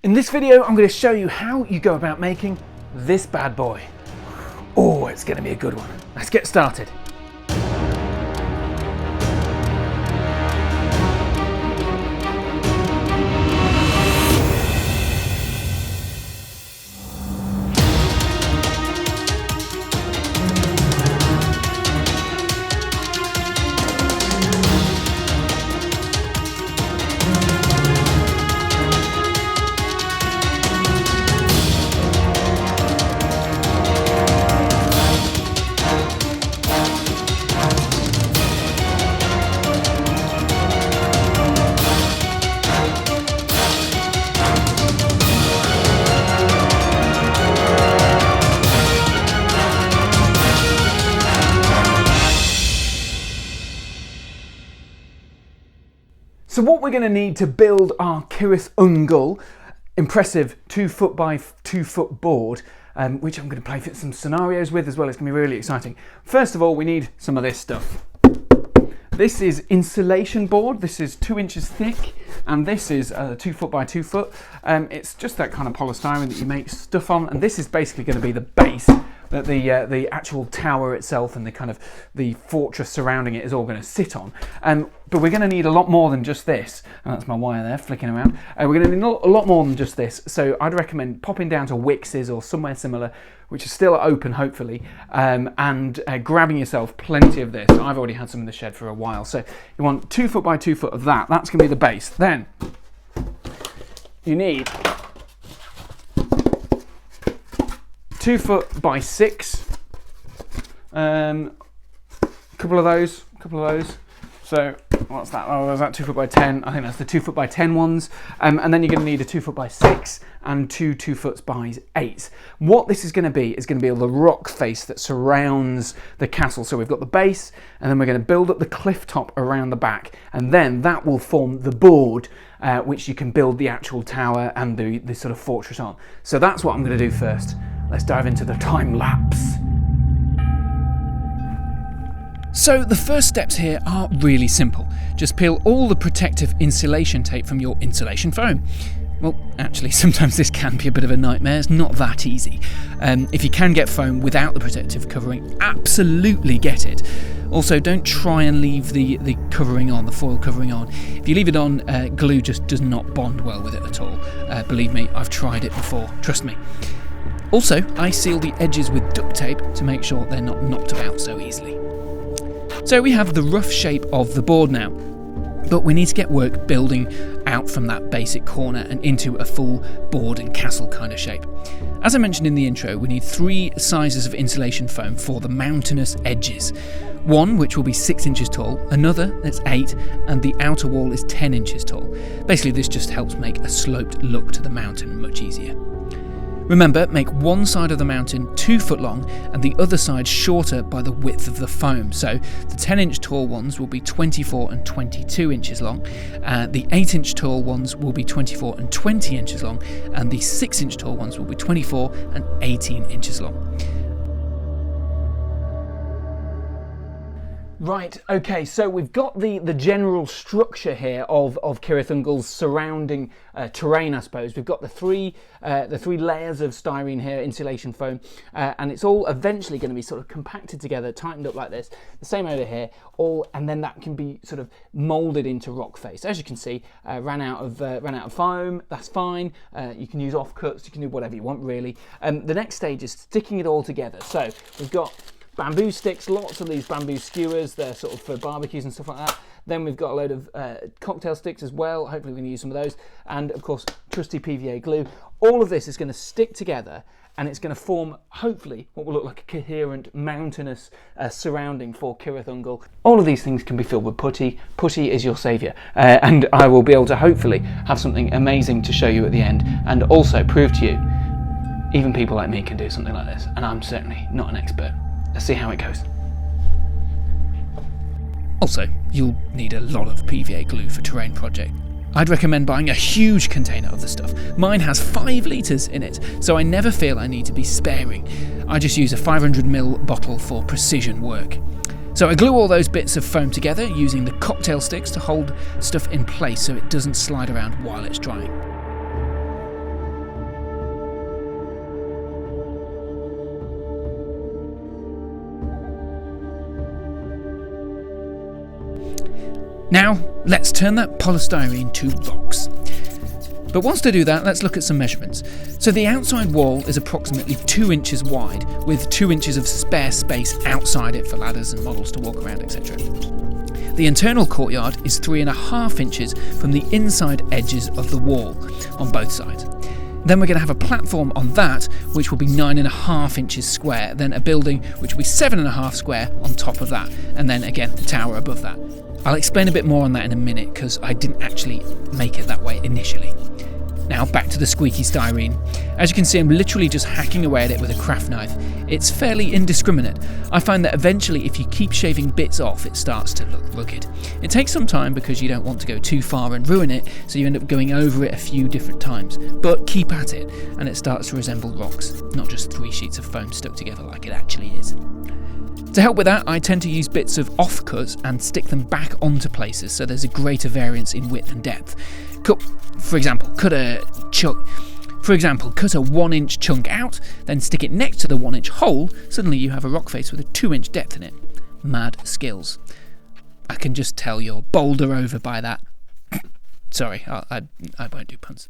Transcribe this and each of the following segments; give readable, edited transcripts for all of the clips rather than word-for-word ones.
In this video, I'm going to show you how you go about making this bad boy. Oh, it's going to be a good one. Let's get started. So what we're going to need to build our Cirith Ungol, impressive 2 foot by 2 foot board, which I'm going to play some scenarios with as well. It's going to be really exciting. First of all, we need some of this stuff. This is insulation board. This is 2 inches thick, and this is 2 foot by 2 foot. It's just that kind of polystyrene that you make stuff on, and this is basically going to be the base that the actual tower itself and the kind of the fortress surrounding it is all going to sit on. But we're going to need a lot more than just this. And that's my wire there flicking around. We're going to need a lot more than just this. So I'd recommend popping down to Wix's or somewhere similar, which is still open hopefully, and grabbing yourself plenty of this. I've already had some in the shed for a while. So you want 2 foot by 2 foot of that. That's going to be the base. Then you need 2 foot by 6, couple of those. So what's that? Oh, was that 2 foot by 10? I think that's the 2 foot by 10 ones. And then you're going to need a 2 foot by 6 and 2 2 foot by 8. What this is going to be the rock face that surrounds the castle. So we've got the base, and then we're going to build up the cliff top around the back, and then that will form the board which you can build the actual tower and the sort of fortress on. So that's what I'm going to do first. Let's dive into the time lapse. So the first steps here are really simple. Just peel all the protective insulation tape from your insulation foam. Well, actually, sometimes this can be a bit of a nightmare. It's not that easy. If you can get foam without the protective covering, absolutely get it. Also, don't try and leave the covering on, the foil covering on. If you leave it on, glue just does not bond well with it at all. Believe me, I've tried it before. Trust me. Also, I seal the edges with duct tape to make sure they're not knocked about so easily. So we have the rough shape of the board now, but we need to get work building out from that basic corner and into a full board and castle kind of shape. As I mentioned in the intro, we need 3 sizes of insulation foam for the mountainous edges. One which will be 6 inches tall, another that's 8, and the outer wall is 10 inches tall. Basically, this just helps make a sloped look to the mountain much easier. Remember, make one side of the mountain 2 foot long and the other side shorter by the width of the foam. So the 10-inch tall ones will be 24 and 22 inches long, the 8-inch tall ones will be 24 and 20 inches long, and the 6-inch tall ones will be 24 and 18 inches long. Right, okay, so we've got the general structure here of Cirith Ungol's surrounding terrain, I suppose. We've got the three layers of styrene here, insulation foam, and it's all eventually going to be sort of compacted together, tightened up like this. The same over here, and then that can be sort of moulded into rock face. As you can see, ran out of foam. That's fine. You can use offcuts. You can do whatever you want, really. The next stage is sticking it all together. So we've got bamboo sticks, lots of these bamboo skewers. They're sort of for barbecues and stuff like that. Then we've got a load of cocktail sticks as well. Hopefully we can use some of those. And of course, trusty PVA glue. All of this is going to stick together, and it's going to form, hopefully, what will look like a coherent mountainous surrounding for Cirith Ungol. All of these things can be filled with putty. Putty is your saviour. And I will be able to hopefully have something amazing to show you at the end, and also prove to you, even people like me can do something like this. And I'm certainly not an expert. Let's see how it goes. Also, you'll need a lot of PVA glue for terrain project. I'd recommend buying a huge container of the stuff. Mine has 5 litres in it, so I never feel I need to be sparing. I just use a 500ml bottle for precision work. So I glue all those bits of foam together using the cocktail sticks to hold stuff in place so it doesn't slide around while it's drying. Now, let's turn that polystyrene to rocks. But whilst I do that, let's look at some measurements. So the outside wall is approximately 2 inches wide, with 2 inches of spare space outside it for ladders and models to walk around, etc. The internal courtyard is 3.5 inches from the inside edges of the wall on both sides. Then we're going to have a platform on that, which will be 9.5 inches square, then a building which will be 7.5 square on top of that, and then again the tower above that. I'll explain a bit more on that in a minute because I didn't actually make it that way initially. Now back to the squeaky styrene. As you can see, I'm literally just hacking away at it with a craft knife. It's fairly indiscriminate. I find that eventually if you keep shaving bits off, it starts to look rugged. It takes some time because you don't want to go too far and ruin it, so you end up going over it a few different times. But keep at it, and it starts to resemble rocks, not just 3 sheets of foam stuck together like it actually is. To help with that, I tend to use bits of offcuts and stick them back onto places so there's a greater variance in width and depth. For example, cut a 1-inch chunk out, then stick it next to the 1-inch hole. Suddenly you have a rock face with a 2-inch depth in it. Mad skills. I can just tell you're bowled over by that. Sorry, I won't do puns.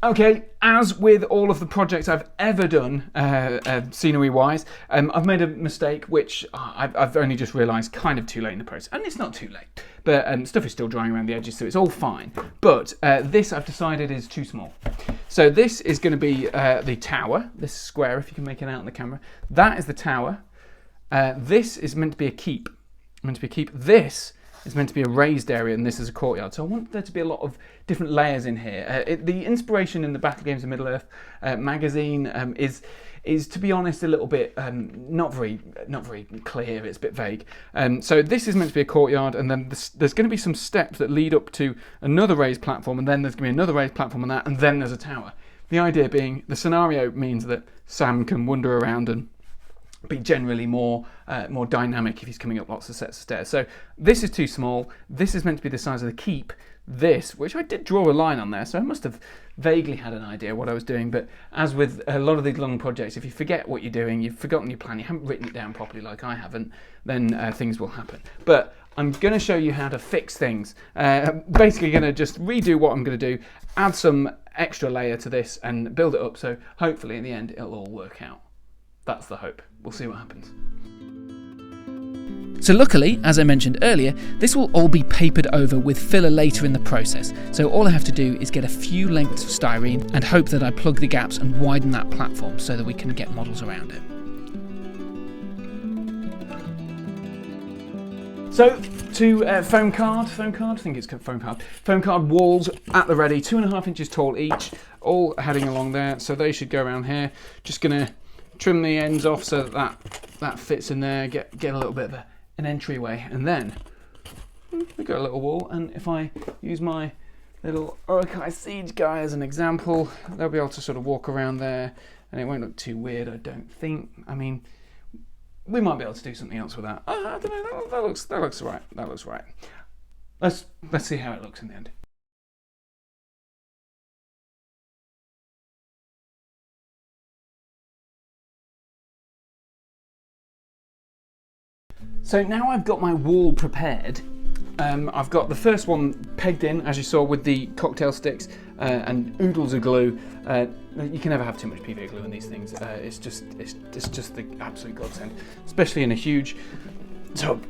Okay, as with all of the projects I've ever done, scenery-wise, I've made a mistake which I've only just realised kind of too late in the process. And it's not too late, but stuff is still drying around the edges, so it's all fine. But this I've decided is too small. So this is going to be the tower, this square, if you can make it out on the camera. That is the tower. This is meant to be a keep. This is meant to be a raised area, and this is a courtyard. So I want there to be a lot of different layers in here. The inspiration in the Battle Games of Middle-earth magazine is, to be honest, a little bit not very clear. It's a bit vague. So this is meant to be a courtyard, and then there's going to be some steps that lead up to another raised platform, and then there's going to be another raised platform on that, and then there's a tower. The idea being, the scenario means that Sam can wander around and be generally more dynamic if he's coming up lots of sets of stairs. So this is too small. This is meant to be the size of the keep. This, which I did draw a line on there, so I must have vaguely had an idea what I was doing, but as with a lot of these long projects, if you forget what you're doing, you've forgotten your plan, you haven't written it down properly like I haven't, then things will happen. But I'm going to show you how to fix things. Basically going to just redo what I'm going to do, add some extra layer to this and build it up, so hopefully in the end it'll all work out. That's the hope. We'll see what happens. So luckily, as I mentioned earlier, this will all be papered over with filler later in the process. So all I have to do is get a few lengths of styrene and hope that I plug the gaps and widen that platform so that we can get models around it. So to foam card, I think it's foam card walls at the ready, 2.5 inches tall each, all heading along there. So they should go around here. Just gonna trim the ends off so that fits in there, get a little bit of an entryway, and then we've got a little wall, and if I use my little Orcs siege guy as an example, they'll be able to sort of walk around there, and it won't look too weird, I don't think. I mean, we might be able to do something else with that. I don't know, that looks right. That looks right. Let's see how it looks in the end. So now I've got my wall prepared. I've got the first one pegged in, as you saw, with the cocktail sticks and oodles of glue. You can never have too much PVA glue in these things. It's just the absolute godsend, especially in a huge tub.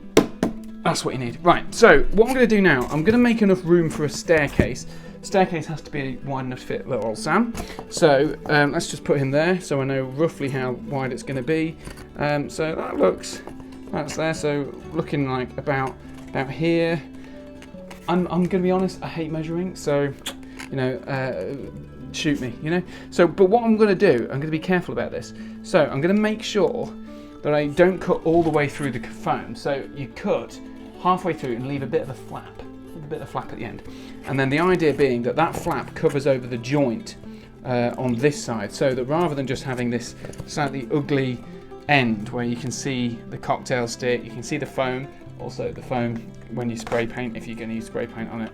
That's what you need. Right, so what I'm going to do now, I'm going to make enough room for a staircase. Staircase has to be wide enough to fit little old Sam. So let's just put him there so I know roughly how wide it's going to be. So that's there, so looking like about here. I'm going to be honest, I hate measuring, so, shoot me, So, but what I'm going to do, I'm going to be careful about this. So I'm going to make sure that I don't cut all the way through the foam. So you cut halfway through and leave a bit of a flap, at the end. And then the idea being that that flap covers over the joint on this side, so that rather than just having this slightly ugly end where you can see the cocktail stick, you can see the foam. Also the foam, when you spray paint, if you're going to use spray paint on it,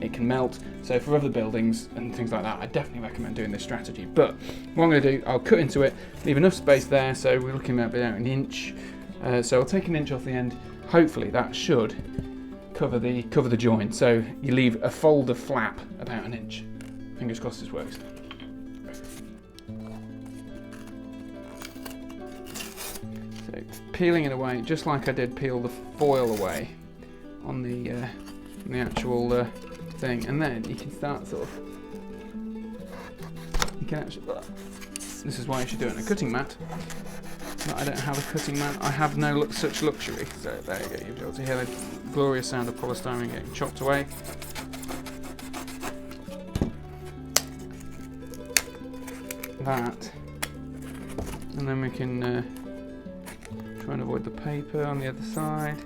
it can melt. So for other buildings and things like that, I definitely recommend doing this strategy. But what I'm going to do, I'll cut into it, leave enough space there, so we're looking at about an inch. So I'll take an inch off the end, hopefully that should cover the joint. So you leave a fold of flap about 1 inch. Fingers crossed this works. So peeling it away, just like I did peel the foil away on the actual thing, and then you can start sort of. You can actually. This is why you should do it on a cutting mat. But I don't have a cutting mat. I have no such luxury. So there you go. You'll be able to hear the glorious sound of polystyrene getting chopped away. That, and then we can try and avoid the paper on the other side.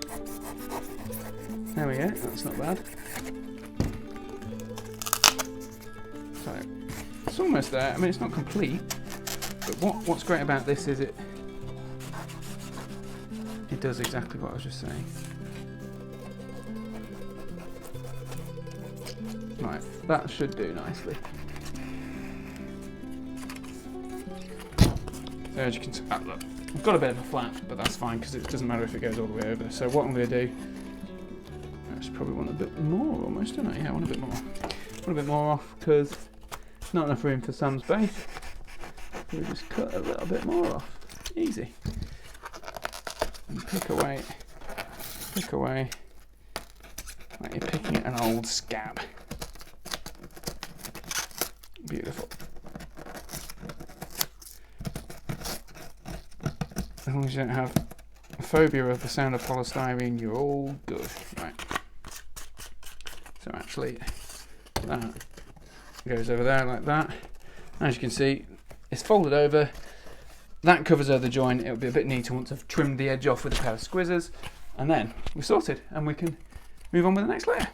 There we go. That's not bad. So it's almost there. I mean, it's not complete, but what's great about this is it does exactly what I was just saying. Right, that should do nicely. So as you can see, look, I've got a bit of a flap, but that's fine because it doesn't matter if it goes all the way over. So what I'm going to do, I just probably want a bit more almost, don't I? Yeah, I want a bit more. Want a bit more off because not enough room for some space. So we just cut a little bit more off. Easy. And pick away, like you're picking at an old scab. Beautiful. As long as you don't have a phobia of the sound of polystyrene, you're all good. Right. So actually, that goes over there like that. As you can see, it's folded over. That covers over the joint. It would be a bit neater once I've trimmed the edge off with a pair of squizzers, and then we're sorted, and we can move on with the next layer.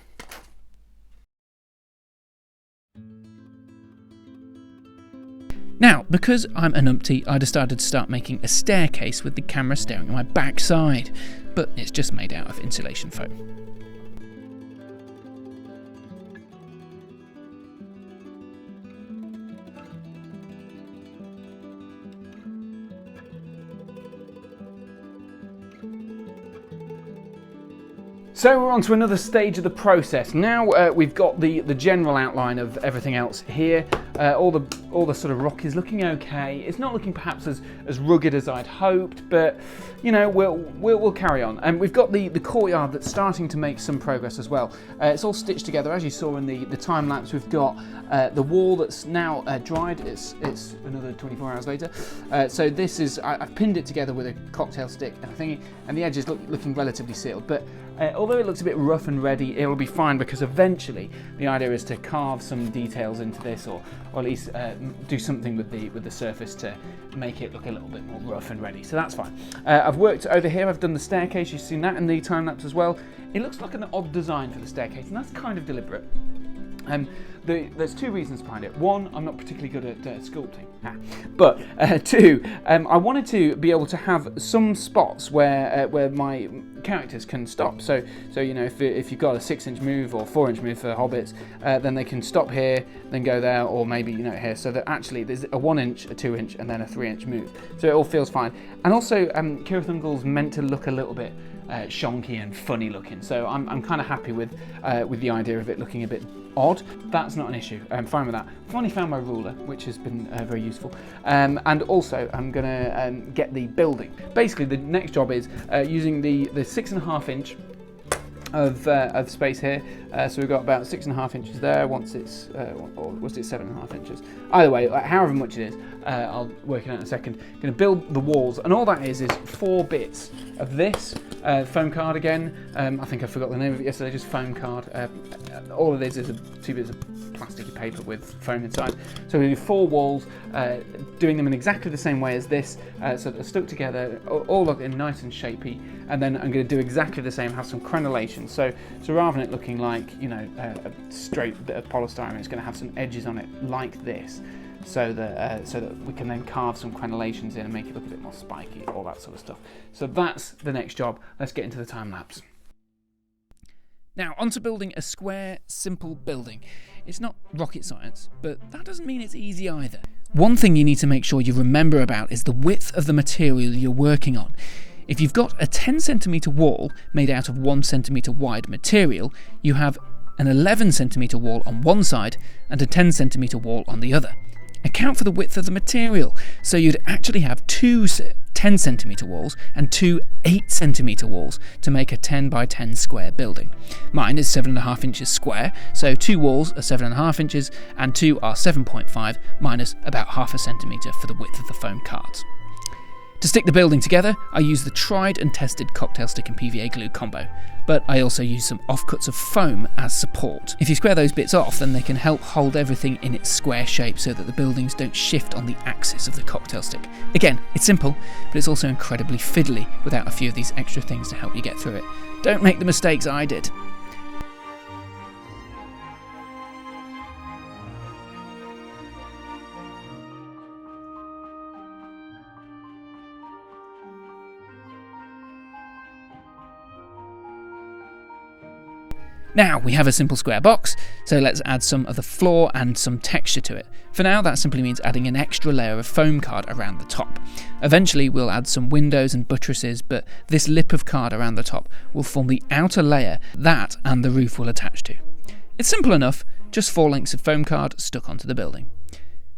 Now, because I'm a numpty, I decided to start making a staircase with the camera staring at my backside, but it's just made out of insulation foam. So we're on to another stage of the process. Now we've got the general outline of everything else here. All the sort of rock is looking okay. It's not looking perhaps as rugged as I'd hoped, but you know we'll carry on. And we've got the courtyard that's starting to make some progress as well. It's all stitched together as you saw in the time lapse. We've got the wall that's now dried. It's another 24 hours later. So this is I've pinned it together with a cocktail stick and thingy, and the edges looking relatively sealed. But although it looks a bit rough and ready, it will be fine because eventually the idea is to carve some details into this, or at least do something with the surface to make it look a little bit more rough and ready. So that's fine. I've worked over here. I've done the staircase. You've seen that in the time lapse as well. It looks like an odd design for the staircase, and that's kind of deliberate. There's two reasons behind it. One, I'm not particularly good at sculpting, but two, I wanted to be able to have some spots where my characters can stop. So you know, if you've got a 6-inch move or 4-inch move for hobbits, then they can stop here, then go there, or maybe you know here. So that actually there's a 1-inch, a 2-inch, and then a 3-inch move. So it all feels fine. And also, Cirith Ungol's meant to look a little bit shonky and funny looking. So I'm kind of happy with the idea of it looking a bit odd. That's not an issue. I'm fine with that. I've finally found my ruler, which has been very useful. And also, I'm going to get the building. Basically, the next job is using the 6.5 inch of space here. So we've got about 6.5 inches there. Once it's or was it 7.5 inches? Either way, however much it is, I'll work it out in a second. I'm going to build the walls, and all that is 4 bits of this foam card again. I think I forgot the name of it yesterday. Just foam card. All it is 2 bits of plastic paper with foam inside. So we do 4 walls, doing them in exactly the same way as this, so they're stuck together, all looking nice and shapy. And then I'm going to do exactly the same, have some crenellation. So rather than it looking like, you know, a straight bit of polystyrene, it's going to have some edges on it like this, so that we can then carve some crenellations in and make it look a bit more spiky, all that sort of stuff. So that's the next job. Let's get into the time lapse. Now, onto building a square, simple building. It's not rocket science, but that doesn't mean it's easy either. One thing you need to make sure you remember about is the width of the material you're working on. If you've got a 10cm wall made out of 1cm wide material, you have an 11cm wall on one side and a 10cm wall on the other. Account for the width of the material, so you'd actually have two 10cm walls and two 8cm walls to make a 10 by 10 square building. Mine is 7.5 inches square, so two walls are 7.5 inches and two are 7.5 minus about half a centimetre for the width of the foam cards. To stick the building together, I use the tried and tested cocktail stick and PVA glue combo, but I also use some offcuts of foam as support. If you square those bits off, then they can help hold everything in its square shape so that the buildings don't shift on the axis of the cocktail stick. Again, it's simple, but it's also incredibly fiddly without a few of these extra things to help you get through it. Don't make the mistakes I did. Now we have a simple square box, so let's add some of the floor and some texture to it. For now, that simply means adding an extra layer of foam card around the top. Eventually we'll add some windows and buttresses, but this lip of card around the top will form the outer layer that and the roof will attach to. It's simple enough, just 4 lengths of foam card stuck onto the building.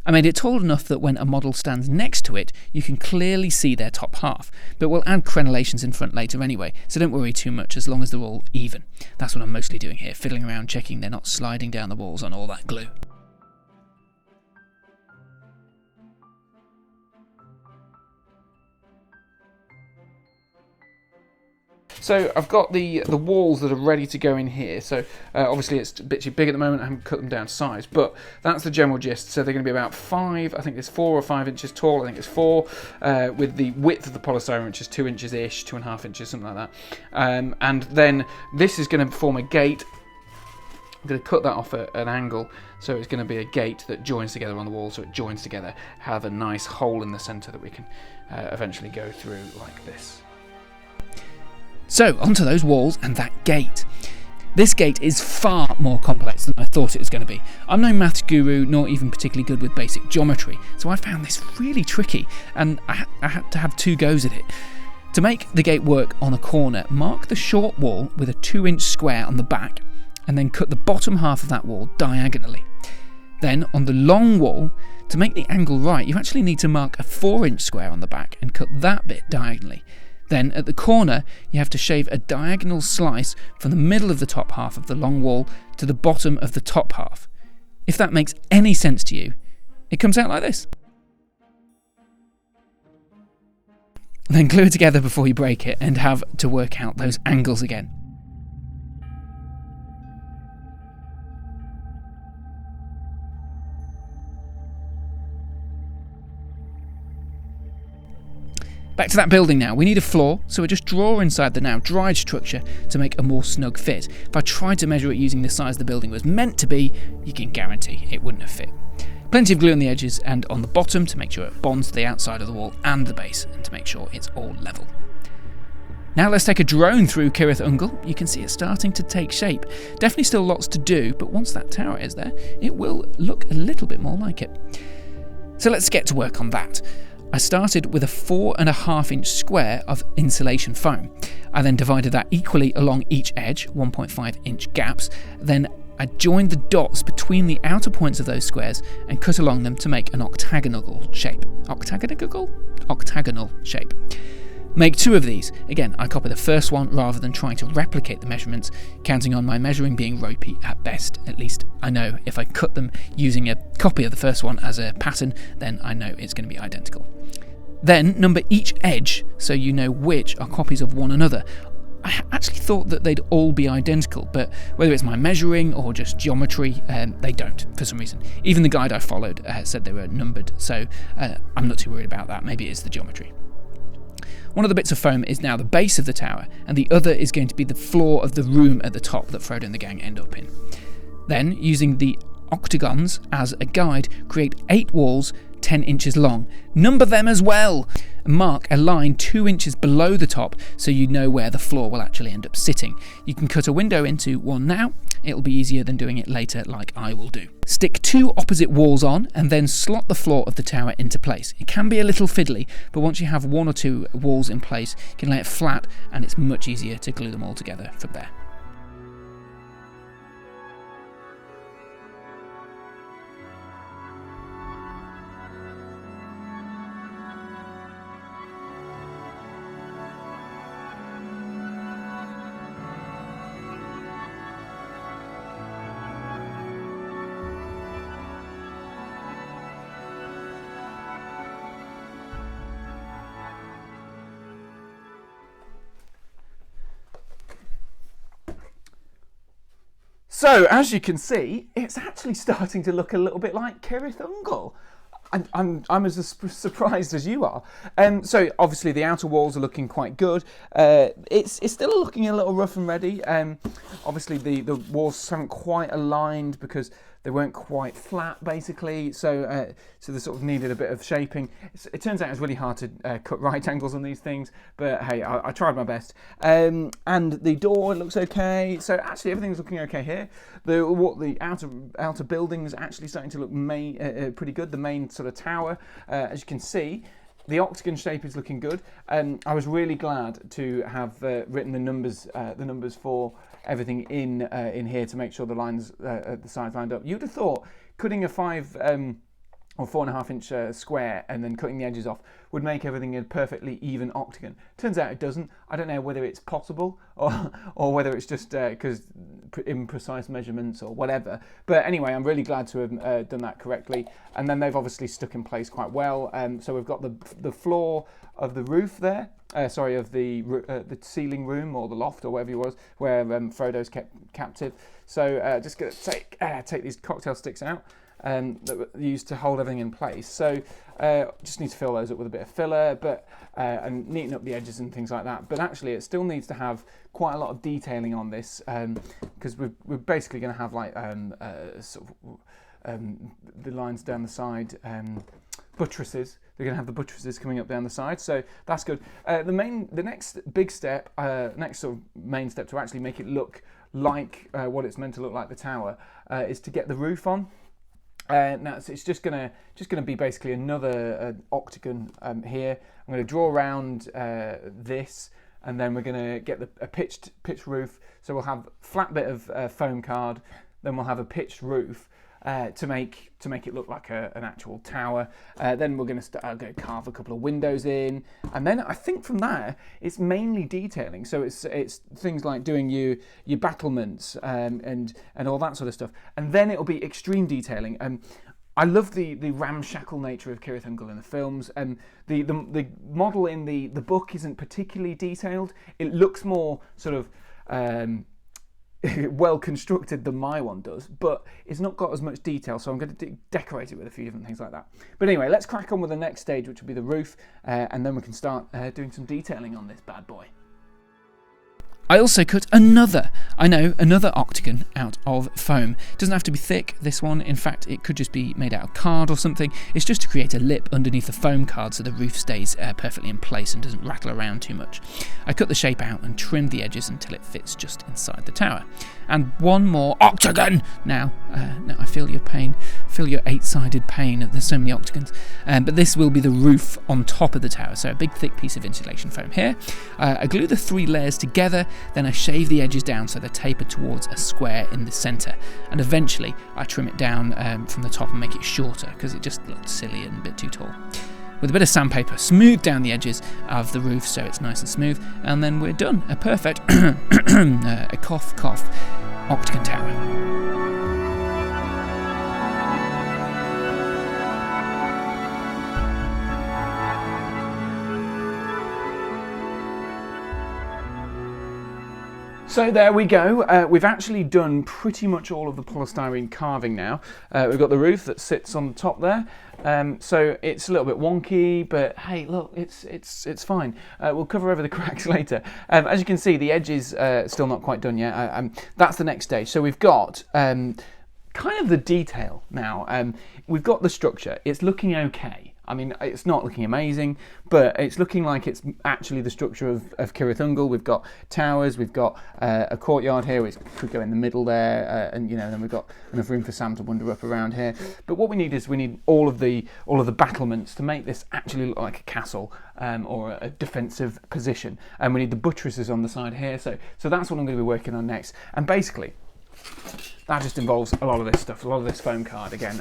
I made it tall enough that when a model stands next to it, you can clearly see their top half, but we'll add crenellations in front later anyway, so don't worry too much as long as they're all even. That's what I'm mostly doing here, fiddling around checking they're not sliding down the walls on all that glue. So I've got the walls that are ready to go in here. So obviously it's a bit too big at the moment. I haven't cut them down to size, but that's the general gist. So they're going to be about 5, I think it's 4 or 5 inches tall. I think it's 4, with the width of the polystyrene, which is 2 inches-ish, 2.5 inches, something like that. And then this is going to form a gate. I'm going to cut that off at an angle, so it's going to be a gate that joins together on the wall, so it joins together, have a nice hole in the centre that we can eventually go through like this. So, onto those walls and that gate. This gate is far more complex than I thought it was going to be. I'm no maths guru, nor even particularly good with basic geometry, so I found this really tricky, and I had to have 2 goes at it. To make the gate work on a corner, mark the short wall with a 2-inch square on the back, and then cut the bottom half of that wall diagonally. Then, on the long wall, to make the angle right, you actually need to mark a 4-inch square on the back and cut that bit diagonally. Then, at the corner, you have to shave a diagonal slice from the middle of the top half of the long wall to the bottom of the top half. If that makes any sense to you, it comes out like this. Then glue it together before you break it and have to work out those angles again. Back to that building now. We need a floor, so I just draw inside the now dried structure to make a more snug fit. If I tried to measure it using the size the building was meant to be, you can guarantee it wouldn't have fit. Plenty of glue on the edges and on the bottom to make sure it bonds to the outside of the wall and the base, and to make sure it's all level. Now let's take a drone through Cirith Ungol. You can see it starting to take shape. Definitely still lots to do, but once that tower is there, it will look a little bit more like it. So let's get to work on that. I started with a 4.5-inch square of insulation foam. I then divided that equally along each edge, 1.5-inch gaps. Then I joined the dots between the outer points of those squares and cut along them to make an octagonal shape. Octagonal shape. Make 2 of these. Again, I copy the first one rather than trying to replicate the measurements, counting on my measuring being ropey at best. At least I know if I cut them using a copy of the first one as a pattern, then I know it's going to be identical. Then number each edge so you know which are copies of one another. I actually thought that they'd all be identical, but whether it's my measuring or just geometry, they don't for some reason. Even the guide I followed said they were numbered, so I'm not too worried about that. Maybe it's the geometry. One of the bits of foam is now the base of the tower, and the other is going to be the floor of the room at the top that Frodo and the gang end up in. Then, using the octagons as a guide, create 8 walls 10 inches long. Number them as well! Mark a line 2 inches below the top so you know where the floor will actually end up sitting. You can cut a window into one now. It'll be easier than doing it later like I will do. Stick 2 opposite walls on and then slot the floor of the tower into place. It can be a little fiddly, but once you have 1 or 2 walls in place, you can lay it flat and it's much easier to glue them all together from there. So, as you can see, it's actually starting to look a little bit like Cirith Ungol. I'm as surprised as you are. So, obviously, the outer walls are looking quite good. It's still looking a little rough and ready. Obviously, the walls haven't quite aligned because they weren't quite flat, basically. So they sort of needed a bit of shaping. It turns out it's really hard to cut right angles on these things, but hey, I tried my best. And the door looks okay. So actually, everything's looking okay here. The outer building's actually starting to look pretty good. The main sort of tower, as you can see, the octagon shape is looking good. I was really glad to have written the numbers for everything in here to make sure the lines at the sides lined up. You'd have thought cutting a 5 or 4.5 inch square and then cutting the edges off would make everything a perfectly even octagon. Turns out it doesn't. I don't know whether it's possible or whether it's just because imprecise measurements or whatever. But anyway, I'm really glad to have done that correctly. And then they've obviously stuck in place quite well. So we've got the floor of the roof there. Of the ceiling room or the loft or whatever it was, where Frodo's kept captive. So just going to take these cocktail sticks out that were used to hold everything in place. So just need to fill those up with a bit of filler, and neaten up the edges and things like that. But actually, it still needs to have quite a lot of detailing on this because we're basically going to have like the lines down the side, buttresses. They're going to have the buttresses coming up down the side, so that's good. The next big step, next sort of main step to actually make it look like what it's meant to look like, the tower, is to get the roof on. Now it's just gonna be basically another octagon here. I'm going to draw around this, and then we're going to get a pitched roof. So we'll have a flat bit of foam card, then we'll have a pitched roof. To make it look like an actual tower. Then we're going to carve a couple of windows in, and then I think from there it's mainly detailing. So it's things like doing your battlements and all that sort of stuff, and then it'll be extreme detailing. I love the ramshackle nature of Cirith Ungol in the films, and the model in the book isn't particularly detailed. It looks more sort of well constructed than my one does, but it's not got as much detail, so I'm going to decorate it with a few different things like that. But anyway, let's crack on with the next stage, which will be the roof, and then we can start doing some detailing on this bad boy. I also cut another octagon out of foam. It doesn't have to be thick, this one. In fact, it could just be made out of card or something. It's just to create a lip underneath the foam card so the roof stays perfectly in place and doesn't rattle around too much. I cut the shape out and trimmed the edges until it fits just inside the tower. And one more octagon! Now I feel your pain, feel your 8-sided pain. There's so many octagons. But this will be the roof on top of the tower, so a big thick piece of insulation foam here. I glue the 3 layers together, then I shave the edges down so they're tapered towards a square in the centre, and eventually I trim it down from the top and make it shorter because it just looked silly and a bit too tall. With a bit of sandpaper, smooth down the edges of the roof so it's nice and smooth, and then we're done. A perfect a cough octagon tower. So there we go. We've actually done pretty much all of the polystyrene carving now. We've got the roof that sits on the top there. So it's a little bit wonky, but hey, look, it's fine. We'll cover over the cracks later. As you can see, the edge is still not quite done yet. That's the next stage. So we've got kind of the detail now. We've got the structure. It's looking okay. I mean, it's not looking amazing, but it's looking like it's actually the structure of Cirith Ungol. We've got towers, we've got a courtyard here, which could go in the middle there, and then we've got enough room for Sam to wander up around here. But what we need is all of the battlements to make this actually look like a castle or a defensive position. And we need the buttresses on the side here. So that's what I'm going to be working on next. And basically, that just involves a lot of this stuff, a lot of this foam card again.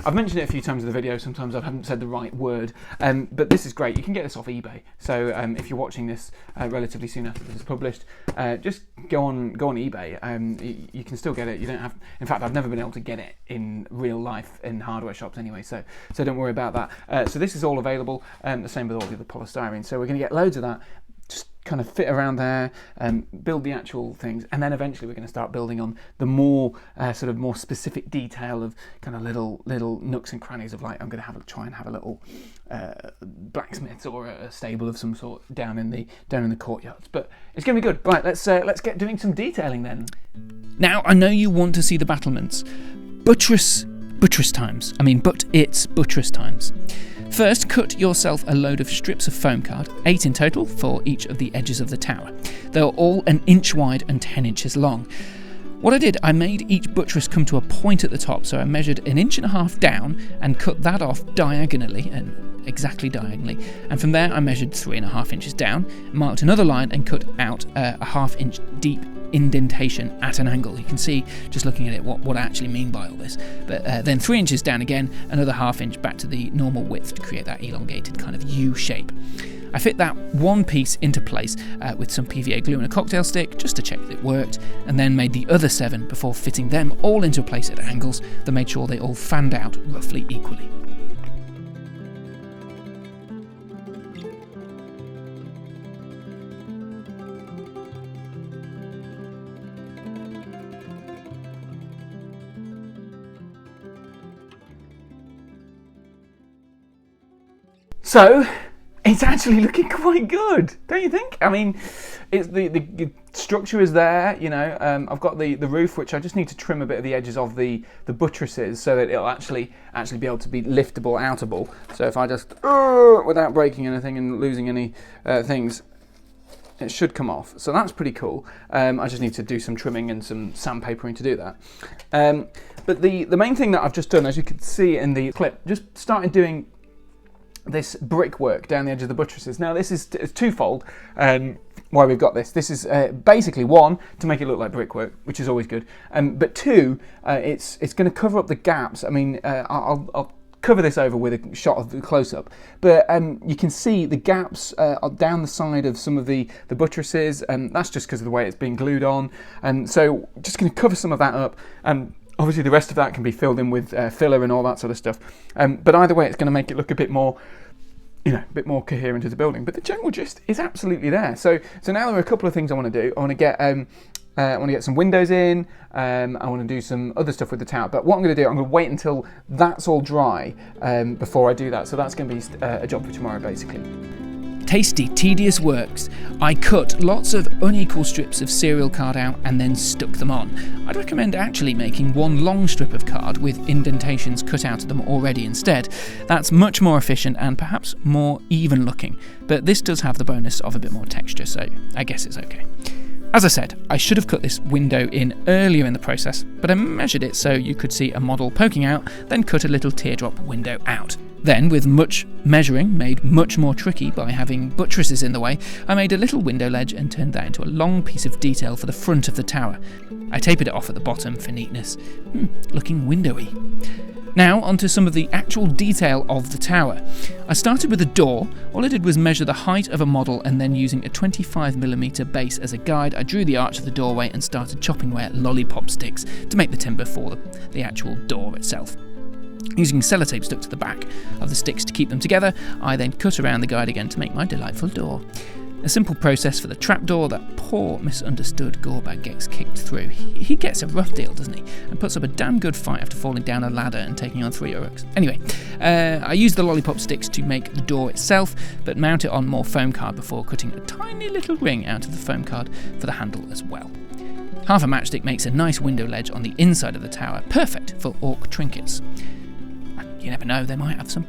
I've mentioned it a few times in the video, sometimes I haven't said the right word, but this is great. You can get this off eBay. So if you're watching this relatively soon after this is published, just go on eBay. You can still get it. You don't have. In fact, I've never been able to get it in real life in hardware shops anyway. So don't worry about that. So this is all available. The same with all the other polystyrene. So we're going to get loads of that. Just kind of fit around there and build the actual things, and then eventually we're going to start building on the more sort of more specific detail of kind of little nooks and crannies of, like, I'm going to try and have a little blacksmiths or a stable of some sort down in the courtyards. But it's going to be good. Right, let's get doing some detailing then. Now, I know you want to see the battlements. Buttress times. It's buttress times. First, cut yourself a load of strips of foam card, 8 in total for each of the edges of the tower. They are all 1 inch wide and 10 inches long. What I did, I made each buttress come to a point at the top, so I measured 1.5 inches down and cut that off diagonally, and exactly diagonally, and from there I measured 3.5 inches down, marked another line and cut out a 1/2 inch deep indentation at an angle. You can see, just looking at it, what I actually mean by all this. But then 3 inches down again, another 1/2 inch back to the normal width to create that elongated kind of U shape. I fit that one piece into place with some PVA glue and a cocktail stick just to check that it worked, and then made the other 7 before fitting them all into place at angles that made sure they all fanned out roughly equally. So it's actually looking quite good, don't you think? I mean, it's the structure is there, I've got the roof, which I just need to trim a bit of the edges of the buttresses so that it'll actually be able to be liftable, outable. So if I just, without breaking anything and losing any things, it should come off. So that's pretty cool. I just need to do some trimming and some sandpapering to do that. But the main thing that I've just done, as you can see in the clip, just started doing this brickwork down the edge of the buttresses. Now it's twofold why we've got this. This is basically, one, to make it look like brickwork, which is always good, but two, it's going to cover up the gaps. I mean, I'll cover this over with a shot of the close-up, but you can see the gaps down the side of some of the buttresses, and that's just because of the way it's being glued on, and so just going to cover some of that up. Obviously the rest of that can be filled in with filler and all that sort of stuff, but either way it's going to make it look a bit more coherent as a building. But the general gist is absolutely there. So now there are a couple of things I want to do. I want to get some windows in. I want to do some other stuff with the tower. But what I'm going to do, I'm going to wait until that's all dry before I do that. So that's going to be a job for tomorrow, basically. Tasty, tedious works. I cut lots of unequal strips of serial card out and then stuck them on. I'd recommend actually making one long strip of card with indentations cut out of them already instead. That's much more efficient and perhaps more even looking, but this does have the bonus of a bit more texture, so I guess it's okay. As I said, I should have cut this window in earlier in the process, but I measured it so you could see a model poking out, then cut a little teardrop window out. Then, with much measuring made much more tricky by having buttresses in the way, I made a little window ledge and turned that into a long piece of detail for the front of the tower. I tapered it off at the bottom for neatness. Looking windowy. Now onto some of the actual detail of the tower. I started with a door. All I did was measure the height of a model, and then using a 25mm base as a guide, I drew the arch of the doorway and started chopping away at lollipop sticks to make the timber for the actual door itself. Using sellotape stuck to the back of the sticks to keep them together, I then cut around the guide again to make my delightful door. A simple process for the trapdoor that poor misunderstood Gorbag gets kicked through. He gets a rough deal, doesn't he? And puts up a damn good fight after falling down a ladder and taking on 3 Orcs. Anyway, I used the lollipop sticks to make the door itself, but mount it on more foam card before cutting a tiny little ring out of the foam card for the handle as well. Half a matchstick makes a nice window ledge on the inside of the tower, perfect for orc trinkets. You never know, they might have some.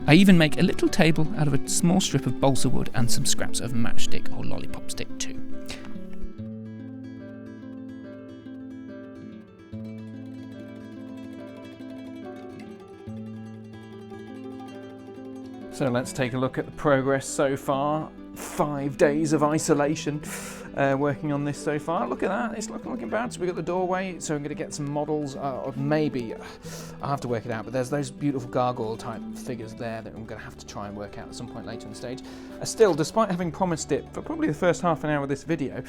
I even make a little table out of a small strip of balsa wood and some scraps of matchstick or lollipop stick too. So let's take a look at the progress so far. 5 days of isolation working on this so far. Look at that, it's looking bad. So we've got the doorway, so I'm going to get some models, or maybe, I'll have to work it out, but there's those beautiful gargoyle type figures there that I'm going to have to try and work out at some point later in the stage. Still, despite having promised it for probably the first half an hour of this video,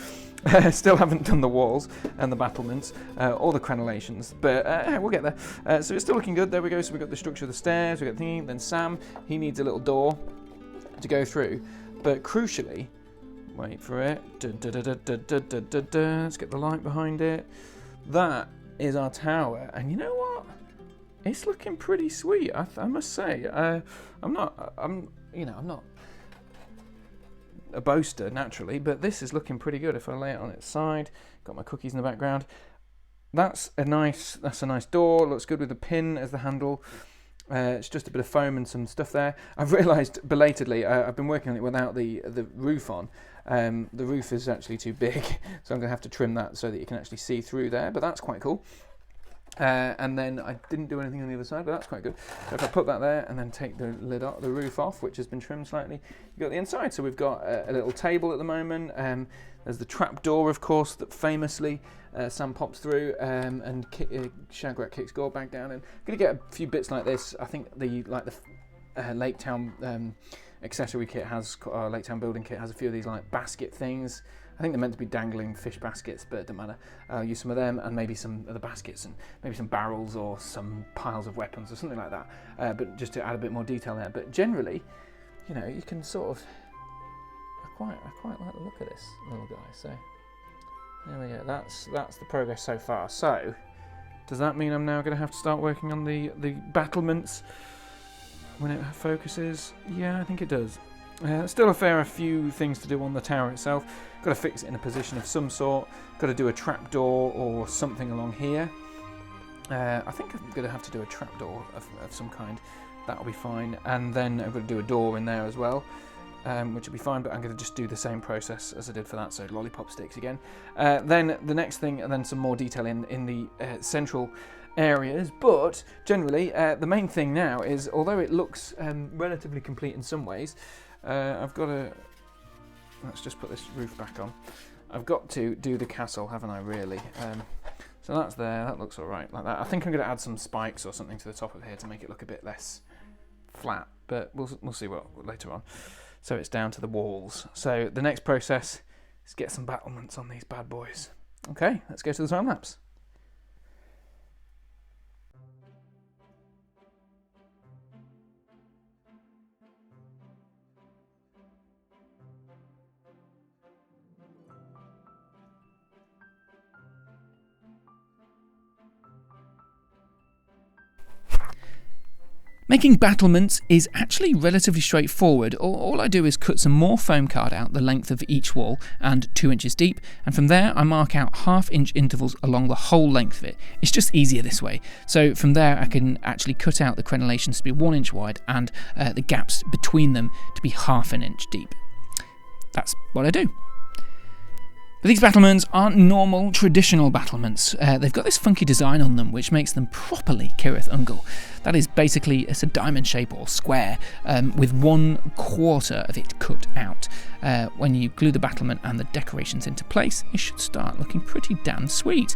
still haven't done the walls and the battlements, or the crenellations, but we'll get there. So it's still looking good. There we go. So we've got the structure of the stairs, we've got the thingy, then Sam, he needs a little door to go through. But crucially, wait for it, let's get the light behind it. That is our tower, and you know what? It's looking pretty sweet, I must say. I'm not a boaster naturally, but this is looking pretty good. If I lay it on its side, got my cookies in the background. That's a nice door. Looks good with the pin as the handle. It's just a bit of foam and some stuff there. I've realised belatedly, I've been working on it without the roof on. The roof is actually too big, so I'm going to have to trim that so that you can actually see through there, but that's quite cool. And then I didn't do anything on the other side, but that's quite good. So if I put that there and then take the lid off, the roof off, which has been trimmed slightly, you've got the inside. So we've got a little table at the moment. There's the trap door, of course, that famously Sam pops through, and Shagrat kicks Gore back down. And I'm going to get a few bits like this. I think the Lake Town accessory kit has, Lake Town building kit has a few of these like basket things. I think they're meant to be dangling fish baskets, but it doesn't matter. I'll use some of them and maybe some of the baskets and maybe some barrels or some piles of weapons or something like that. But just to add a bit more detail there. But generally, you know, you can sort of, I quite like the look of this little guy. So there we go. That's the progress so far. So does that mean I'm now going to have to start working on the battlements when it focuses? Yeah, I think it does. Still a few things to do on the tower itself. Got to fix it in a position of some sort. Got to do a trapdoor or something along here. I think I'm going to have to do a trapdoor of some kind. That'll be fine. And then I'm going to do a door in there as well, which will be fine. But I'm going to just do the same process as I did for that. So lollipop sticks again. Then the next thing, and then some more detail in the central areas. But generally, the main thing now is, although it looks relatively complete in some ways, I've got to, let's just put this roof back on. I've got to do the castle, haven't I, really? So that's there, that looks alright like that. I think I'm going to add some spikes or something to the top of here to make it look a bit less flat, but we'll see what later on. So it's down to the walls. So the next process is get some battlements on these bad boys. Okay, let's go to the time lapse. Making battlements is actually relatively straightforward. All I do is cut some more foam card out the length of each wall and 2 inches deep, and from there I mark out 1/2 inch intervals along the whole length of it. It's just easier this way. So from there I can actually cut out the crenellations to be 1 inch wide and the gaps between them to be 1/2 inch deep. That's what I do. But these battlements aren't normal, traditional battlements. They've got this funky design on them which makes them properly Cirith Ungol. That is basically, it's a diamond shape or square with 1/4 of it cut out. When you glue the battlement and the decorations into place, it should start looking pretty damn sweet.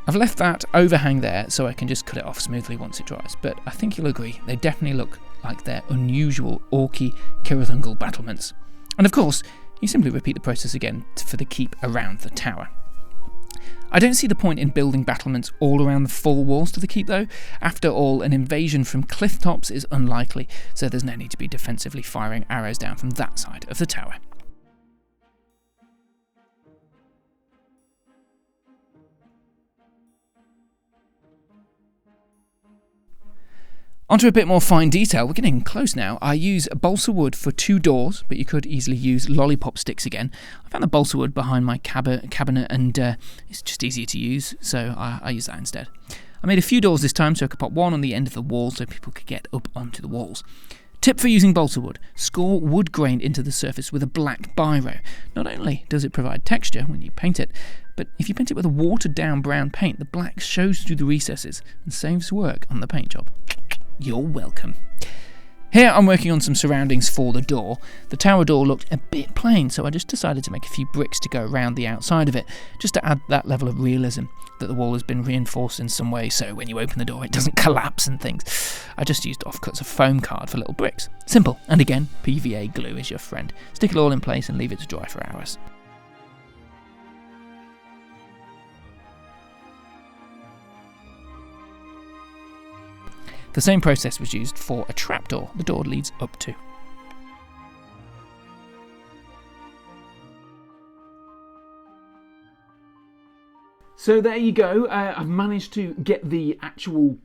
I've left that overhang there so I can just cut it off smoothly once it dries, but I think you'll agree, they definitely look like their unusual orky Cirith Ungol battlements. And of course, you simply repeat the process again for the keep around the tower. I don't see the point in building battlements all around the full walls to the keep though. After all, an invasion from cliff tops is unlikely, so there's no need to be defensively firing arrows down from that side of the tower. Onto a bit more fine detail, we're getting close now. I use balsa wood for 2 doors, but you could easily use lollipop sticks again. I found the balsa wood behind my cabinet and it's just easier to use, so I use that instead. I made a few doors this time so I could put one on the end of the wall so people could get up onto the walls. Tip for using balsa wood: score wood grain into the surface with a black biro. Not only does it provide texture when you paint it, but if you paint it with a watered down brown paint, the black shows through the recesses and saves work on the paint job. You're welcome. Here I'm working on some surroundings for the door. The tower door looked a bit plain, so I just decided to make a few bricks to go around the outside of it, just to add that level of realism, that the wall has been reinforced in some way so when you open the door it doesn't collapse and things. I just used offcuts of foam card for little bricks. Simple, and again, PVA glue is your friend. Stick it all in place and leave it to dry for hours. The same process was used for a trapdoor the door leads up to. So there you go. I've managed to get the actual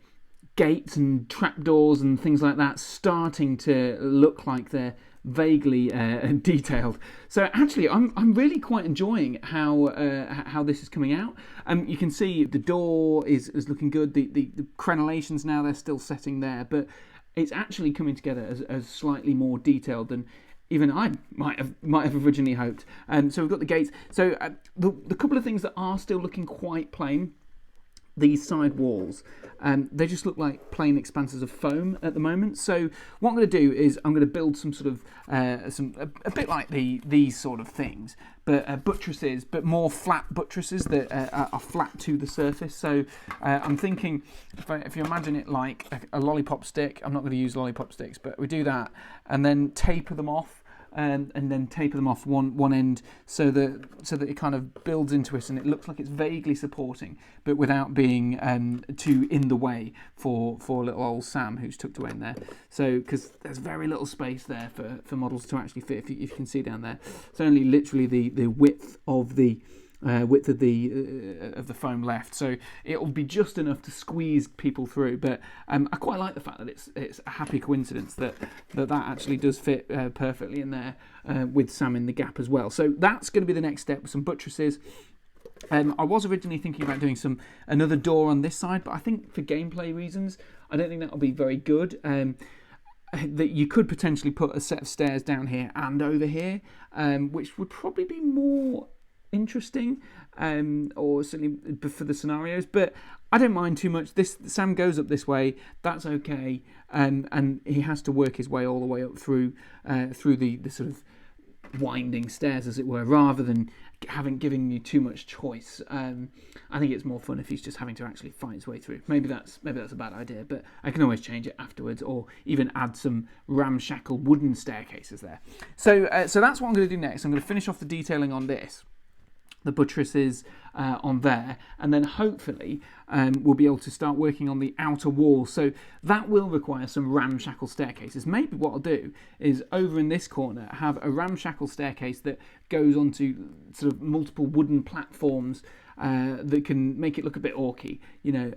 gates and trapdoors and things like that starting to look like they're vaguely detailed. So actually, I'm really quite enjoying how this is coming out. You can see the door is looking good. The crenellations now, they're still setting there, but it's actually coming together as slightly more detailed than even I might have originally hoped. So we've got the gates. So the couple of things that are still looking quite plain, these side walls, they just look like plain expanses of foam at the moment. So what I'm going to do is I'm going to build some sort of a bit like these sort of things, but buttresses, but more flat buttresses that are flat to the surface. So I'm thinking, if you imagine it like a lollipop stick, I'm not going to use lollipop sticks, but we do that and then taper them off. And then taper them off one end so that it kind of builds into it and it looks like it's vaguely supporting, but without being too in the way for little old Sam who's tucked away in there. So because there's very little space there for models to actually fit. If you can see down there, it's only literally the width of the foam left, so it'll be just enough to squeeze people through. But I quite like the fact that it's a happy coincidence that actually does fit perfectly in there with Sam in the gap as well. So that's going to be the next step with some buttresses. I was originally thinking about doing another door on this side, but I think for gameplay reasons, I don't think that'll be very good. That you could potentially put a set of stairs down here and over here, which would probably be more interesting, or certainly for the scenarios, but I don't mind too much. Sam goes up this way, that's okay, and he has to work his way all the way up through the sort of winding stairs, as it were, rather than giving you too much choice. I think it's more fun if he's just having to actually fight his way through. Maybe that's a bad idea, but I can always change it afterwards, or even add some ramshackle wooden staircases there. So that's what I'm going to do next. I'm going to finish off the detailing on this, the buttresses on there, and then hopefully we'll be able to start working on the outer wall. So that will require some ramshackle staircases. Maybe what I'll do is over in this corner have a ramshackle staircase that goes onto sort of multiple wooden platforms that can make it look a bit orky,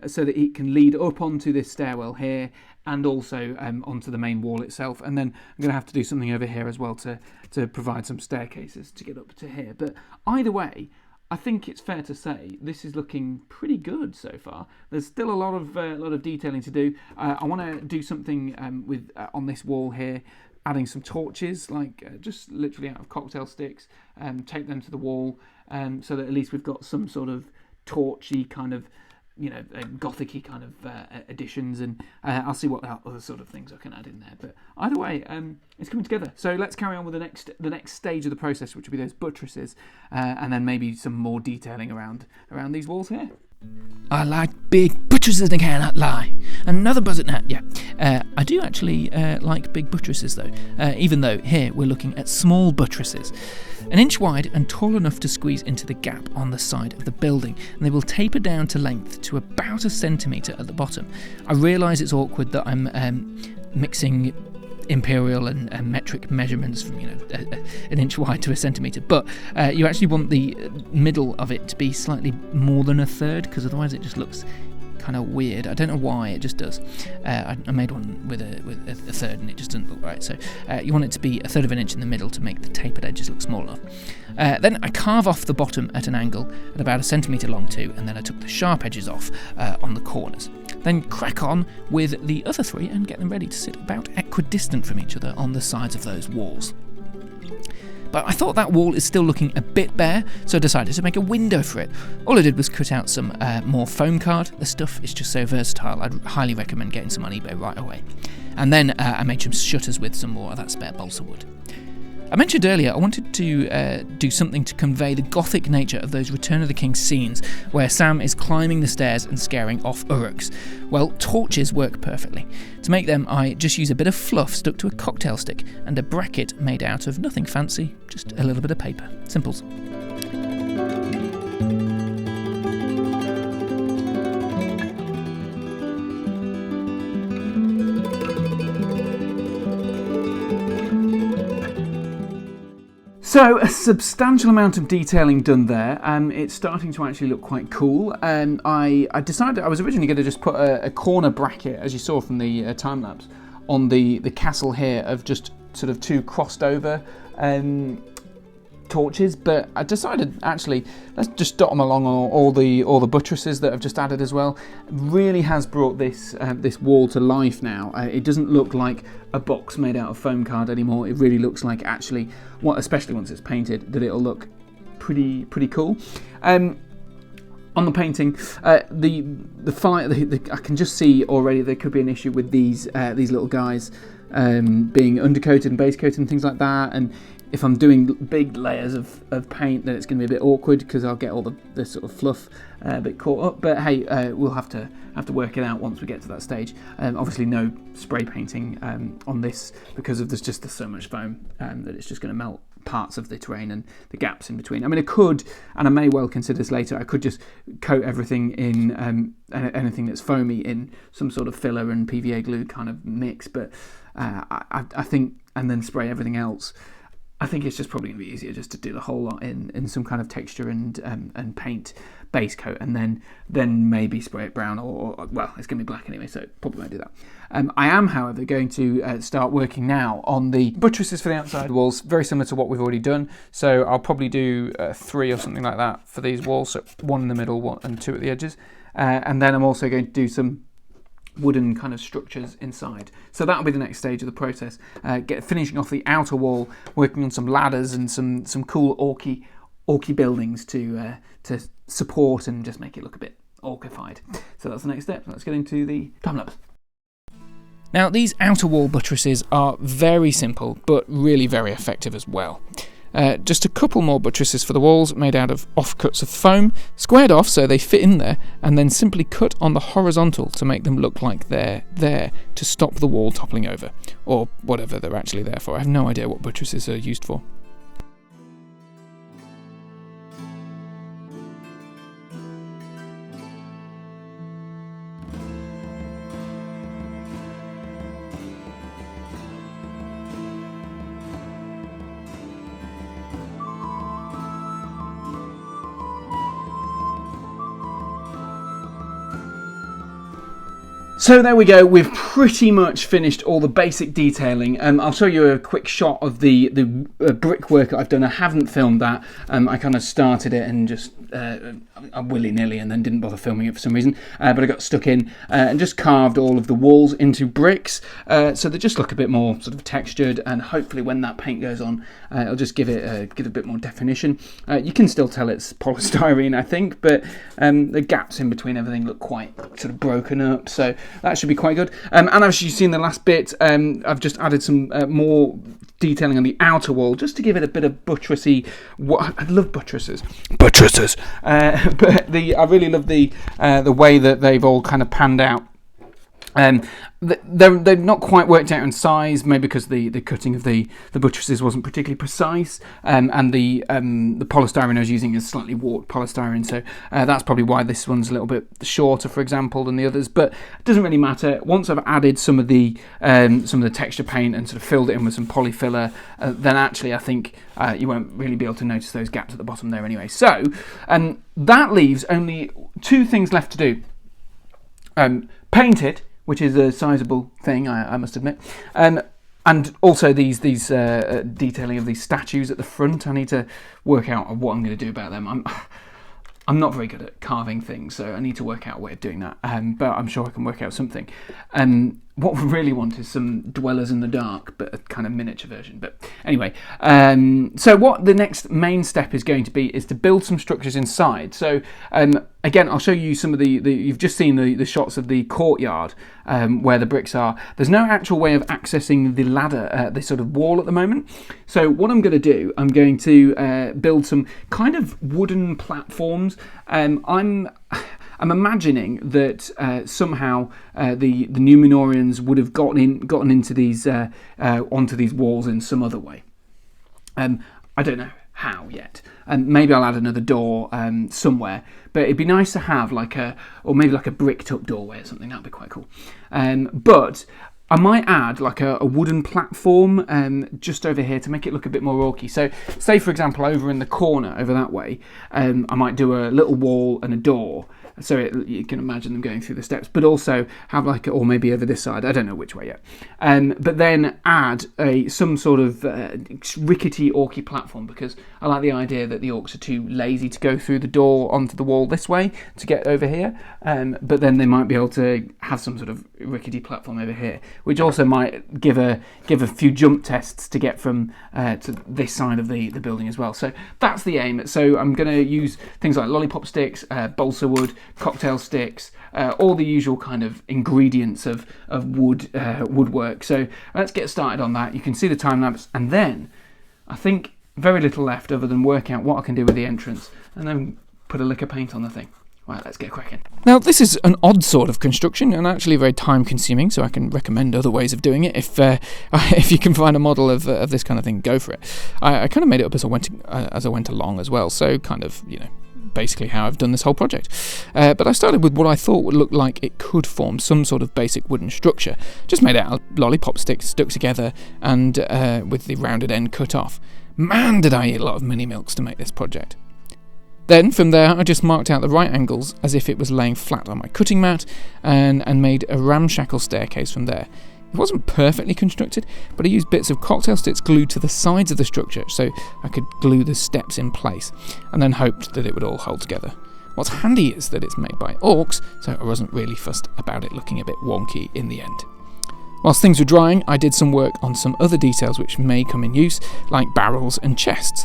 so that it can lead up onto this stairwell here and also onto the main wall itself. And then I'm going to have to do something over here as well to provide some staircases to get up to here. But either way, I think it's fair to say this is looking pretty good so far. There's still a lot of detailing to do. I want to do something with on this wall here, adding some torches, like just literally out of cocktail sticks, tape them to the wall, so that at least we've got some sort of torchy kind of, gothic-y kind of additions, and I'll see what other sort of things I can add in there. But either way, it's coming together. So let's carry on with the next stage of the process, which will be those buttresses, and then maybe some more detailing around these walls here. I like big buttresses and I cannot lie. Another buzzer nut, yeah. I do actually like big buttresses though, even though here we're looking at small buttresses. 1 inch wide and tall enough to squeeze into the gap on the side of the building, and they will taper down to length to about 1 centimetre at the bottom. I realise it's awkward that I'm mixing imperial and metric measurements from 1 inch wide to 1 centimetre, but you actually want the middle of it to be slightly more than 1/3, because otherwise it just looks kind of weird. I don't know why, it just does. I made one with a third and it just doesn't look right, so you want it to be 1/3 of an inch in the middle to make the tapered edges look small enough. Then I carve off the bottom at an angle at about 1 centimetre long too, and then I took the sharp edges off on the corners. then crack on with the other 3 and get them ready to sit about equidistant from each other on the sides of those walls. But I thought that wall is still looking a bit bare, so I decided to make a window for it. All I did was cut out some more foam card. The stuff is just so versatile, I'd highly recommend getting some on eBay right away. And then I made some shutters with some more of that spare balsa wood. I mentioned earlier I wanted to do something to convey the gothic nature of those Return of the King scenes where Sam is climbing the stairs and scaring off Orcs. Well, torches work perfectly. To make them, I just use a bit of fluff stuck to a cocktail stick and a bracket made out of nothing fancy, just a little bit of paper. Simples. So a substantial amount of detailing done there. It's starting to actually look quite cool. I decided I was originally going to just put a corner bracket, as you saw from the time lapse, on the castle here of just sort of 2 crossed over torches, but I decided actually let's just dot them along all the buttresses that I've just added as well. It really has brought this wall to life now. It doesn't look like a box made out of foam card anymore. It really looks like actually, especially once it's painted, that it'll look pretty cool. On the painting, the fire, I can just see already there could be an issue with these little guys being undercoated and base coated and things like that. And if I'm doing big layers of paint, then it's going to be a bit awkward because I'll get all the sort of fluff a bit caught up. But hey, we'll have to work it out once we get to that stage. Obviously, no spray painting on this because there's so much foam that it's just going to melt parts of the terrain and the gaps in between. I mean, I could, and I may well consider this later, I could just coat everything in anything that's foamy in some sort of filler and PVA glue kind of mix, but I think, and then spray everything else. I think it's just probably going to be easier just to do the whole lot in some kind of texture and paint base coat, and then maybe spray it brown or well, it's going to be black anyway, so probably won't do that. I am, however, going to start working now on the buttresses for the outside walls, very similar to what we've already done. So I'll probably do 3 or something like that for these walls, so 1 in the middle and 2 at the edges, and then I'm also going to do some wooden kind of structures inside. So that'll be the next stage of the process. Finishing off the outer wall, working on some ladders and some cool orky buildings to support and just make it look a bit orcified. So that's the next step. Let's get into the time lapse. Now, these outer wall buttresses are very simple, but really very effective as well. Just a couple more buttresses for the walls, made out of offcuts of foam, squared off so they fit in there, and then simply cut on the horizontal to make them look like they're there to stop the wall toppling over, or whatever they're actually there for. I have no idea what buttresses are used for. So there we go, we've pretty much finished all the basic detailing. I'll show you a quick shot of the brickwork that I've done. I haven't filmed that. I kind of started it and just willy-nilly and then didn't bother filming it for some reason. But I got stuck in and just carved all of the walls into bricks. So they just look a bit more sort of textured, and hopefully when that paint goes on, it'll just give it a bit more definition. You can still tell it's polystyrene, I think, but the gaps in between everything look quite sort of broken up. So that should be quite good. And as you've seen the last bit, I've just added some more detailing on the outer wall just to give it a bit of buttressy. I love buttresses. Buttresses. But I really love the way that they've all kind of panned out. They've not quite worked out in size, maybe because the cutting of the buttresses wasn't particularly precise, and the polystyrene I was using is slightly warped polystyrene, so that's probably why this one's a little bit shorter, for example, than the others. But it doesn't really matter. Once I've added some of the texture paint and sort of filled it in with some poly filler, then actually I think you won't really be able to notice those gaps at the bottom there anyway. So that leaves only 2 things left to do. Paint it, which is a sizable thing, I must admit. And also these detailing of these statues at the front. I need to work out what I'm going to do about them. I'm not very good at carving things, so I need to work out a way of doing that. But I'm sure I can work out something. What we really want is some Dwellers in the Dark, but a kind of miniature version. But anyway, so what the next main step is going to be is to build some structures inside. So again, I'll show you some of the you've just seen the shots of the courtyard where the bricks are. There's no actual way of accessing the ladder, the sort of wall at the moment. So what I'm going to do, I'm going to build some kind of wooden platforms. I'm imagining that somehow the Numenorians would have gotten into these onto these walls in some other way. I don't know how yet, and maybe I'll add another door somewhere. But it'd be nice to have or maybe like a bricked up doorway or something. That'd be quite cool. But I might add like a wooden platform just over here to make it look a bit more orky. So say for example over in the corner over that way, I might do a little wall and a door. So you can imagine them going through the steps, but also have or maybe over this side, I don't know which way yet. But then add some sort of rickety orky platform, because I like the idea that the orcs are too lazy to go through the door onto the wall this way to get over here. But then they might be able to have some sort of rickety platform over here, which also might give a few jump tests to get from to this side of the building as well. So that's the aim. So I'm going to use things like lollipop sticks, balsa wood, cocktail sticks, all the usual kind of ingredients of woodwork. So let's get started on that. You can see the time lapse, and then I think very little left other than work out what I can do with the entrance and then put a lick of paint on the thing. Right, let's get cracking. Now, this is an odd sort of construction and actually very time-consuming, so I can recommend other ways of doing it. If you can find a model of this kind of thing, go for it. I kind of made it up as I went along as well, so kind of, basically how I've done this whole project. But I started with what I thought would look like it could form some sort of basic wooden structure, just made out of lollipop sticks stuck together and with the rounded end cut off. Man, did I eat a lot of mini milks to make this project. Then, from there, I just marked out the right angles as if it was laying flat on my cutting mat and made a ramshackle staircase from there. It wasn't perfectly constructed, but I used bits of cocktail sticks glued to the sides of the structure so I could glue the steps in place, and then hoped that it would all hold together. What's handy is that it's made by Orcs, so I wasn't really fussed about it looking a bit wonky in the end. Whilst things were drying, I did some work on some other details which may come in use, like barrels and chests.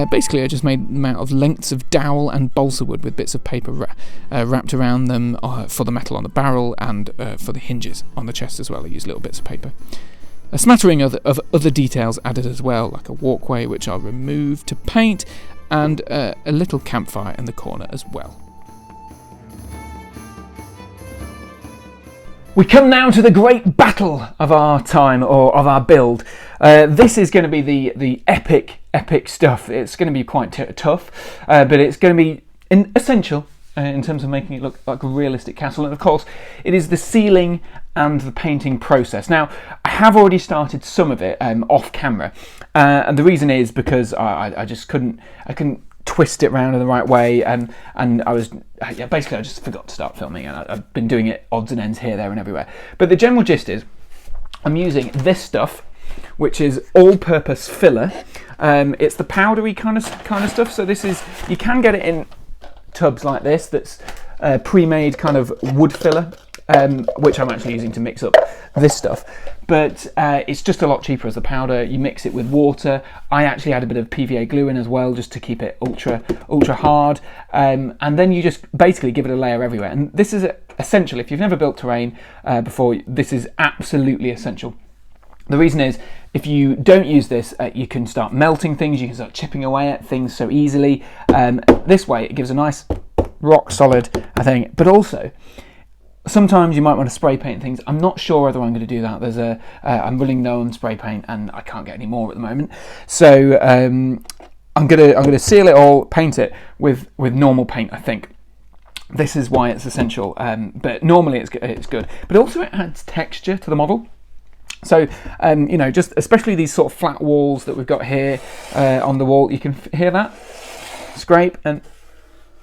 Basically, I just made them out of lengths of dowel and balsa wood with bits of paper wrapped around them for the metal on the barrel and for the hinges on the chest as well. I used little bits of paper. A smattering of other details added as well, like a walkway which I'll remove to paint, and a little campfire in the corner as well. We come now to the great battle of our time, or of our build. This is going to be the epic stuff. It's going to be quite tough, but it's going to be essential in terms of making it look like a realistic castle. And of course, it is the sealing and the painting process. Now, I have already started some of it off camera, and the reason is because I just couldn't twist it round in the right way, and I was basically I just forgot to start filming, and I've been doing it odds and ends here, there and everywhere. But the general gist is I'm using this stuff, which is all-purpose filler. It's the powdery kind of stuff. So this is, you can get it in tubs like this that's pre-made kind of wood filler, which I'm actually using to mix up this stuff. But it's just a lot cheaper as the powder. You mix it with water. I actually add a bit of PVA glue in as well, just to keep it ultra hard. And then you just basically give it a layer everywhere. And this is essential. If you've never built terrain before, this is absolutely essential. The reason is, if you don't use this, you can start melting things. You can start chipping away at things so easily. This way, it gives a nice rock solid thing. But also, sometimes you might want to spray paint things. I'm not sure whether I'm going to do that. I'm running low on spray paint, and I can't get any more at the moment. So I'm gonna seal it all, paint it with normal paint, I think. This is why it's essential. But normally it's good. But also it adds texture to the model. So, just especially these sort of flat walls that we've got here on the wall, you can hear that scrape, and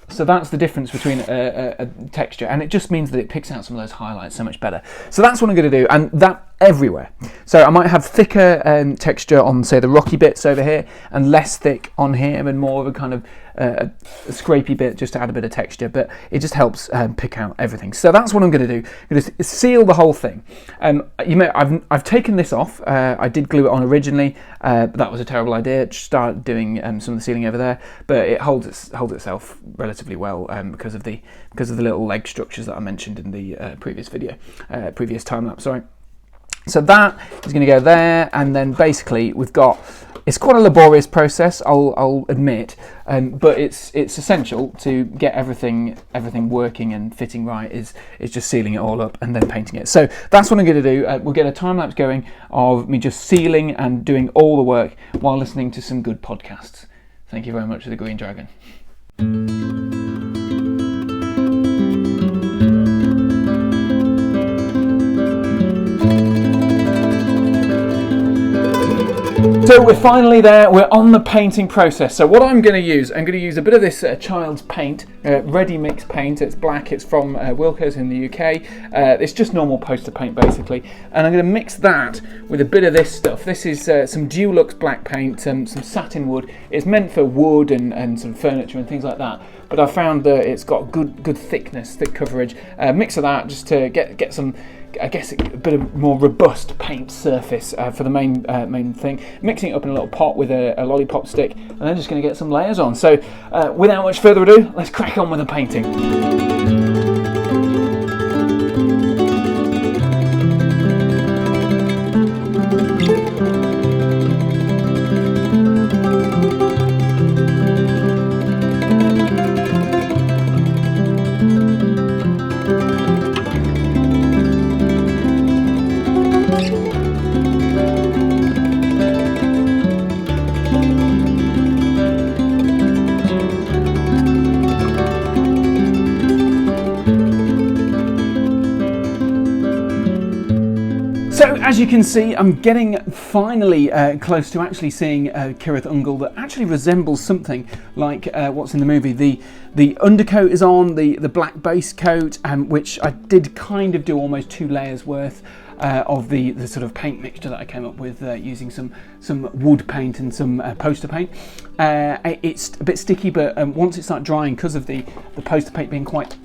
so that's the difference between a texture, and it just means that it picks out some of those highlights so much better. So that's what I'm going to do, and that everywhere. So I might have thicker texture on, say, the rocky bits over here, and less thick on here, and more of a kind of a scrapey bit just to add a bit of texture, but it just helps pick out everything. So that's what I'm going to do. I'm going to seal the whole thing. I've taken this off. I did glue it on originally, but that was a terrible idea. Just start doing some of the sealing over there, but it holds itself relatively well because of the little leg structures that I mentioned in the previous time lapse. Sorry. So that is going to go there, and then basically it's quite a laborious process, I'll admit, but it's essential to get everything working and fitting right. Is just sealing it all up and then painting it. So that's what I'm going to do. We'll get a time lapse going of me just sealing and doing all the work while listening to some good podcasts. Thank you very much for the Green Dragon. So we're finally there, we're on the painting process. So what I'm going to use a bit of this child's paint, ready mix paint. It's black, it's from Wilko's in the UK. It's just normal poster paint basically. And I'm going to mix that with a bit of this stuff. This is some Dulux black paint, some satin wood. It's meant for wood and some furniture and things like that. But I found that it's got good thickness, thick coverage. Mix of that just to get some, I guess, a bit of more robust paint surface for the main thing. Mixing it up in a little pot with a lollipop stick, and then just going to get some layers on. So without much further ado, let's crack on with the painting. So as you can see, I'm getting finally close to actually seeing Cirith Ungol that actually resembles something like what's in the movie. The undercoat is on, the black base coat, which I did kind of do almost 2 layers worth of the sort of paint mixture that I came up with using some wood paint and some poster paint. It's a bit sticky, but once it starts drying, because of the poster paint being quite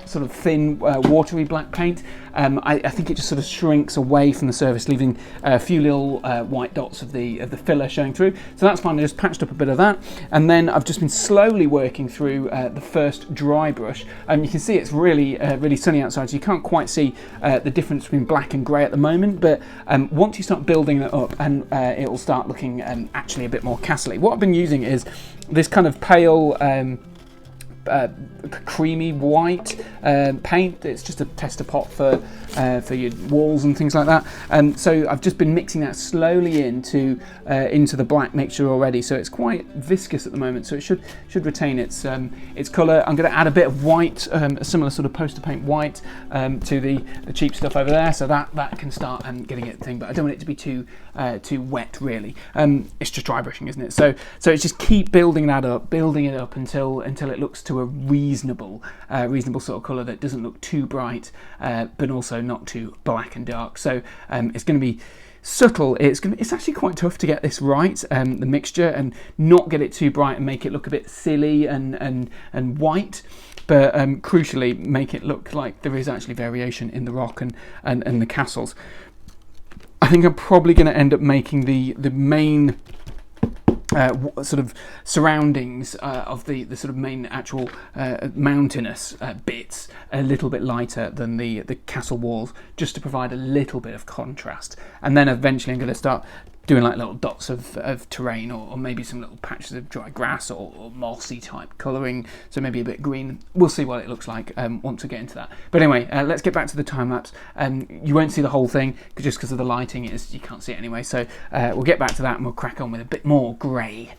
sort of thin, watery black paint, I think it just sort of shrinks away from the surface, leaving a few little white dots of the filler showing through. So that's fine. I just patched up a bit of that, and then I've just been slowly working through the first dry brush. You can see it's really sunny outside, so you can't quite see the difference between black and grey at the moment. But once you start building it up, and it will start looking actually a bit more castle-y. What I've been using is this kind of pale creamy white paint. It's just a tester pot for your walls and things like that. So I've just been mixing that slowly into the black mixture already. So it's quite viscous at the moment. So it should retain its colour. I'm going to add a bit of white, a similar sort of poster paint white to the cheap stuff over there. So that can start getting it thing. But I don't want it to be too wet really. It's just dry brushing, isn't it? So it's just keep building it up until it looks to a reasonable sort of colour that doesn't look too bright, but also not too black and dark. So it's going to be subtle. It's actually quite tough to get this right, the mixture, and not get it too bright and make it look a bit silly and white, but crucially make it look like there is actually variation in the rock and the castles. I think I'm probably going to end up making the main sort of surroundings of the sort of main actual mountainous bits a little bit lighter than the castle walls, just to provide a little bit of contrast. And then eventually I'm going to start doing like little dots of terrain, or maybe some little patches of dry grass or mossy type colouring, so maybe a bit green. We'll see what it looks like once we get into that. But anyway, let's get back to the time lapse. You won't see the whole thing just because of the lighting. You can't see it anyway. So we'll get back to that and we'll crack on with a bit more grey.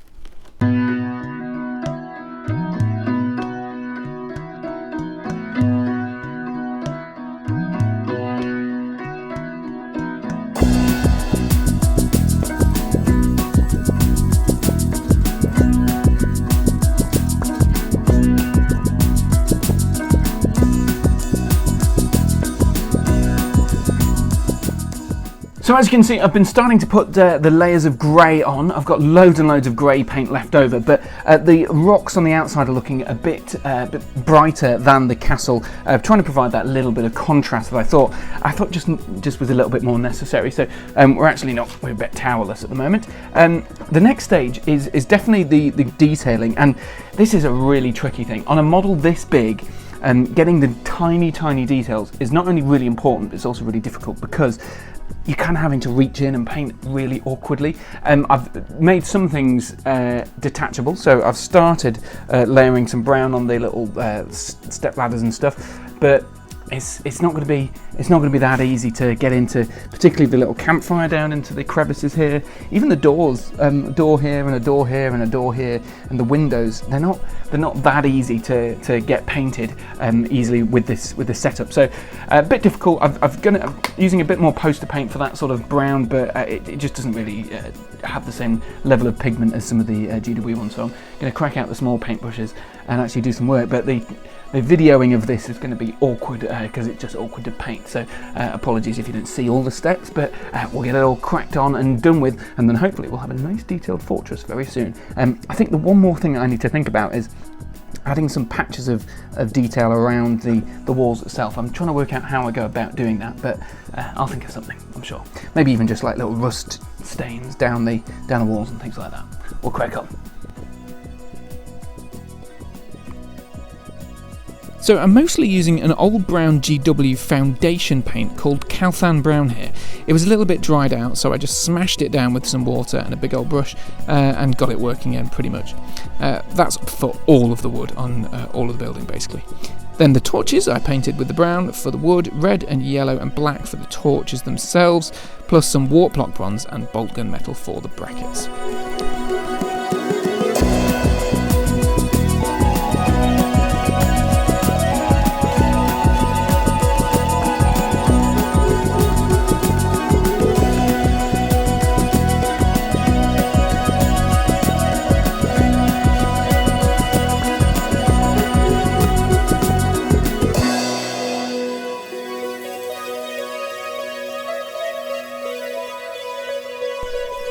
So as you can see, I've been starting to put the layers of grey on. I've got loads and loads of grey paint left over, but the rocks on the outside are looking a bit brighter than the castle, trying to provide that little bit of contrast that I thought just was a little bit more necessary. So we're a bit towerless at the moment. The next stage is definitely the detailing, and this is a really tricky thing. On a model this big, getting the tiny details is not only really important, but it's also really difficult because you're kind of having to reach in and paint really awkwardly. I've made some things detachable, so I've started layering some brown on the little step ladders and stuff, but it's not going to be that easy to get into, particularly the little campfire down into the crevices here. Even the doors, a door here and a door here and a door here, and the windows, they're not that easy to get painted easily with this setup. So a bit difficult. I'm using a bit more poster paint for that sort of brown, but it just doesn't really have the same level of pigment as some of the GW ones. So I'm going to crack out the small paintbrushes and actually do some work. But the videoing of this is going to be awkward because it's just awkward to paint. So apologies if you didn't see all the steps, but we'll get it all cracked on and done with, and then hopefully we'll have a nice detailed fortress very soon. I think the one more thing I need to think about is adding some patches of detail around the walls itself. I'm trying to work out how I go about doing that, but I'll think of something, I'm sure. Maybe even just like little rust stains down the walls and things like that. We'll crack on. So I'm mostly using an old brown GW foundation paint called Calthan Brown here. It was a little bit dried out, so I just smashed it down with some water and a big old brush and got it working again pretty much. That's for all of the wood on all of the building basically. Then the torches I painted with the brown for the wood, red and yellow and black for the torches themselves, plus some warp block bronze and bolt gun metal for the brackets.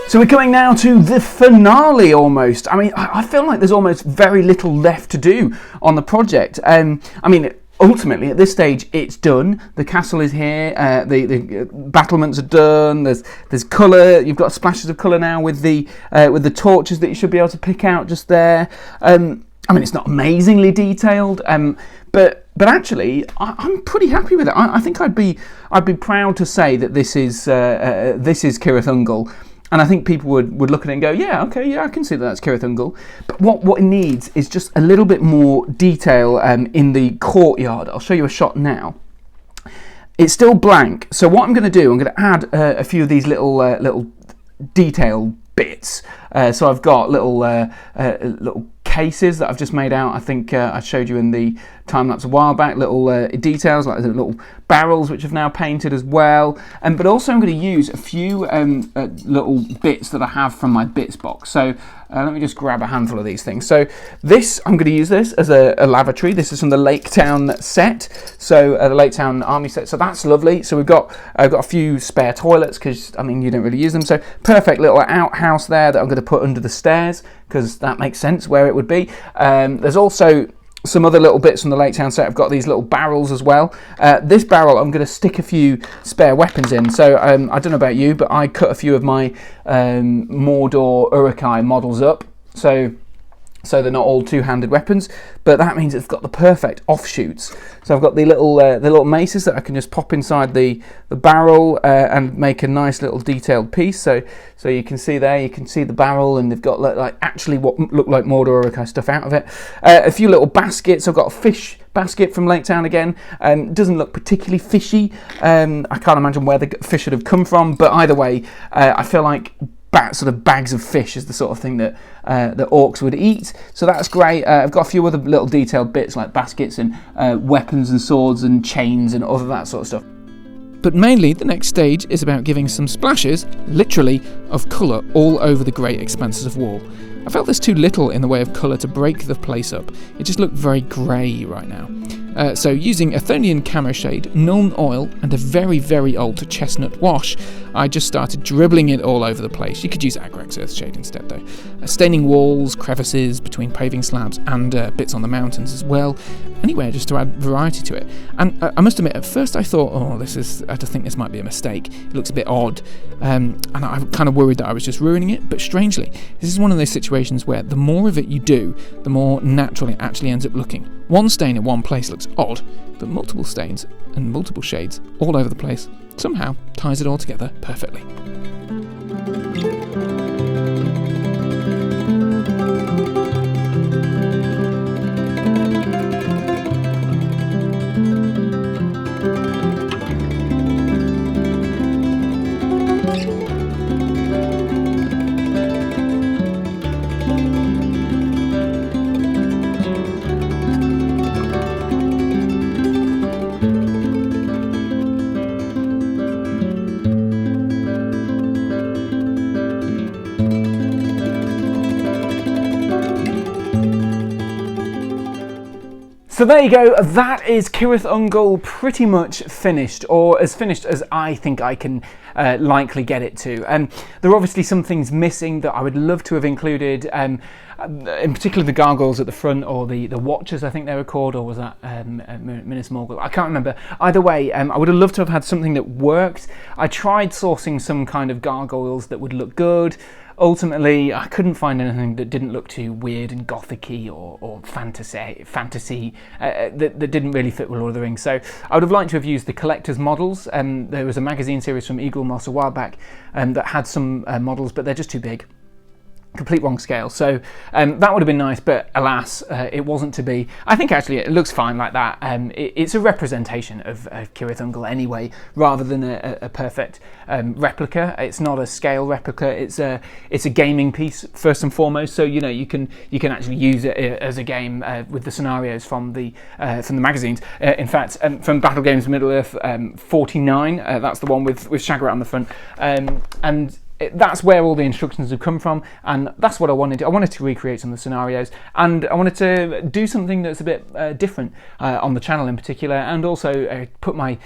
So we're coming now to the finale almost. I mean, I feel like there's almost very little left to do on the project. I mean, ultimately at this stage it's done. The castle is here, the battlements are done, there's colour, you've got splashes of colour now with the torches that you should be able to pick out just there. I mean, it's not amazingly detailed, but actually I'm pretty happy with it. I think I'd be proud to say that this is Cirith Ungol. And I think people would look at it and go, yeah, okay, yeah, I can see that that's Cirith Ungol. But what it needs is just a little bit more detail in the courtyard. I'll show you a shot now. It's still blank. So what I'm going to do, I'm going to add a few of these little detail bits. So I've got little cases that I've just made out. I think I showed you in the time lapse a while back, little details like the little barrels which I've now painted as well. But also I'm going to use a few little bits that I have from my bits box. So let me just grab a handful of these things. So this, I'm going to use this as a lavatory. This is from the Lake Town set, so the Lake Town Army set. So that's lovely. So I've got a few spare toilets because I mean you don't really use them. So perfect little outhouse there that I'm going to put under the stairs because that makes sense where it would be. There's also some other little bits from the Lake Town set. I've got these little barrels as well. This barrel I'm going to stick a few spare weapons in. So I don't know about you, but I cut a few of my Mordor Uruk-hai models up. So they're not all two-handed weapons, but that means it's got the perfect offshoots. So I've got the little maces that I can just pop inside the barrel and make a nice little detailed piece. So you can see there, you can see the barrel, and they've got like actually what look like Mordor Uruk-hai stuff out of it. A few little baskets. I've got a fish basket from Lake Town again. Doesn't look particularly fishy. I can't imagine where the fish should have come from, but either way, I feel like sort of bags of fish is the sort of thing that orcs would eat, so that's great. I've got a few other little detailed bits like baskets and weapons and swords and chains and other that sort of stuff. But mainly the next stage is about giving some splashes, literally, of colour all over the great expanses of wall. I felt there's too little in the way of colour to break the place up. It just looked very grey right now. So using Athonian camo shade, Nuln oil, and a very, very old chestnut wash, I just started dribbling it all over the place. You could use Agrex Earthshade instead though. Staining walls, crevices between paving slabs, and bits on the mountains as well. Anywhere just to add variety to it. And I must admit, at first I thought, I just think this might be a mistake. It looks a bit odd. And I'm kind of worried that I was just ruining it. But strangely, this is one of those situations where the more of it you do, the more natural it actually ends up looking. One stain in one place looks odd, but multiple stains and multiple shades all over the place somehow ties it all together perfectly. So there you go, that is Cirith Ungol pretty much finished, or as finished as I think I can likely get it to. There are obviously some things missing that I would love to have included, in particular the gargoyles at the front, or the watchers I think they were called, or was that Minas Morgul? I can't remember. Either way, I would have loved to have had something that worked. I tried sourcing some kind of gargoyles that would look good. Ultimately, I couldn't find anything that didn't look too weird and gothic-y or fantasy that didn't really fit with Lord of the Rings. So I would have liked to have used the collector's models. There was a magazine series from Eagle Moss a while back that had some models, but they're just too big. Complete wrong scale, so that would have been nice, but alas, it wasn't to be. I think actually it looks fine like that. It's a representation of Cirith Ungol anyway, rather than a perfect replica. It's not a scale replica. It's a gaming piece first and foremost. So you can actually use it as a game with the scenarios from the magazines. In fact, from Battle Games Middle Earth 49, that's the one with Shagrat on the front, and that's where all the instructions have come from, and that's what I wanted. I wanted to recreate some of the scenarios, and I wanted to do something that's a bit different on the channel in particular, and also put my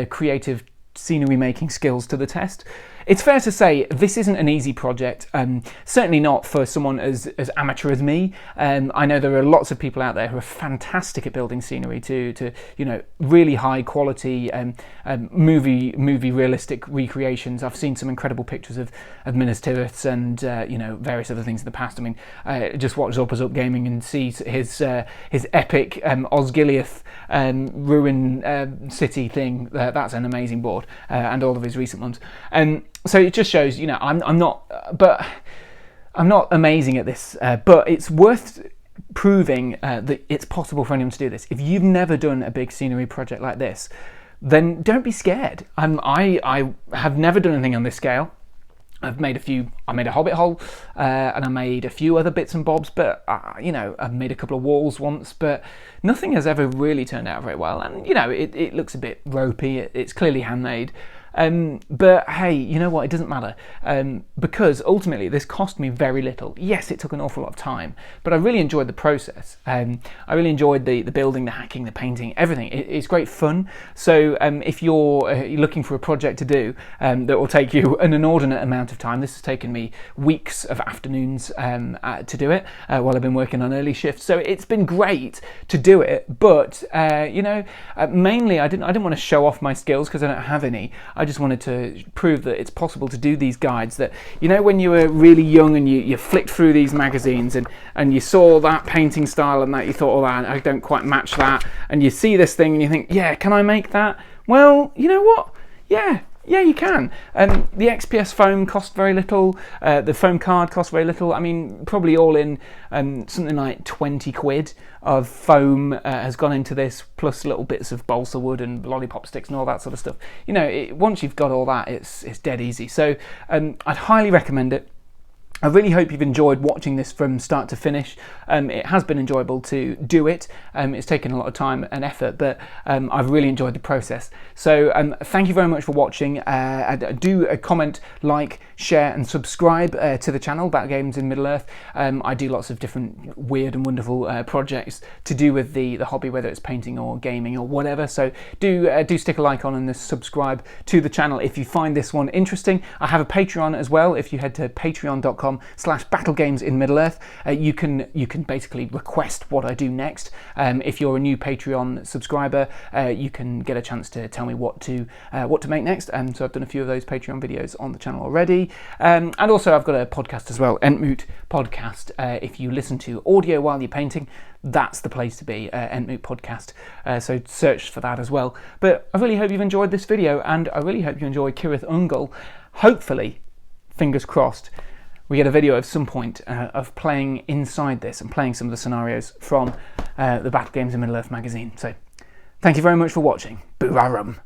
creative scenery making skills to the test. It's fair to say this isn't an easy project, certainly not for someone as amateur as me. I know there are lots of people out there who are fantastic at building scenery to really high quality movie realistic recreations. I've seen some incredible pictures of Minas Tirith and various other things in the past. I mean, just watch Zorpa's Up Gaming and see his epic Osgiliath ruin city thing. That's an amazing board, and all of his recent ones. So it just shows, I'm not amazing at this, but it's worth proving that it's possible for anyone to do this. If you've never done a big scenery project like this, then don't be scared. I have never done anything on this scale. I made a hobbit hole, and I made a few other bits and bobs, but I've made a couple of walls once, but nothing has ever really turned out very well. And it looks a bit ropey. It's clearly handmade. But hey, you know what? It doesn't matter, because ultimately this cost me very little. Yes, it took an awful lot of time, but I really enjoyed the process. I really enjoyed the building, the hacking, the painting, everything. It's great fun. So if you're looking for a project to do that will take you an inordinate amount of time, this has taken me weeks of afternoons to do it while I've been working on early shifts. So it's been great to do it, but mainly I didn't want to show off my skills because I don't have any. I just wanted to prove that it's possible to do these guides, that when you were really young and you flicked through these magazines and you saw that painting style and that you thought, I don't quite match that, and you see this thing and you think, yeah, can I make that? Well, you know what? Yeah, you can. The XPS foam cost very little. The foam card cost very little. I mean, probably all in something like 20 quid of foam has gone into this, plus little bits of balsa wood and lollipop sticks and all that sort of stuff. Once you've got all that, it's dead easy. So I'd highly recommend it. I really hope you've enjoyed watching this from start to finish. It has been enjoyable to do it. It's taken a lot of time and effort, but I've really enjoyed the process. So thank you very much for watching. Do comment, like, share and subscribe to the channel, Battle Games in Middle-earth. I do lots of different weird and wonderful projects to do with the hobby, whether it's painting or gaming or whatever. So do stick a like on and subscribe to the channel if you find this one interesting. I have a Patreon as well. If you head to patreon.com/battlegamesinmiddle-earth, you can basically request what I do next. If you're a new Patreon subscriber, you can get a chance to tell me what to make next. So I've done a few of those Patreon videos on the channel already, and also I've got a podcast as well, Entmoot podcast. If you listen to audio while you're painting, that's the place to be, Entmoot podcast. So search for that as well. But I really hope you've enjoyed this video, and I really hope you enjoy Cirith Ungol. Hopefully, fingers crossed, we get a video at some point of playing inside this and playing some of the scenarios from the Battle Games in Middle-earth magazine. So thank you very much for watching. Boo-ra-rum.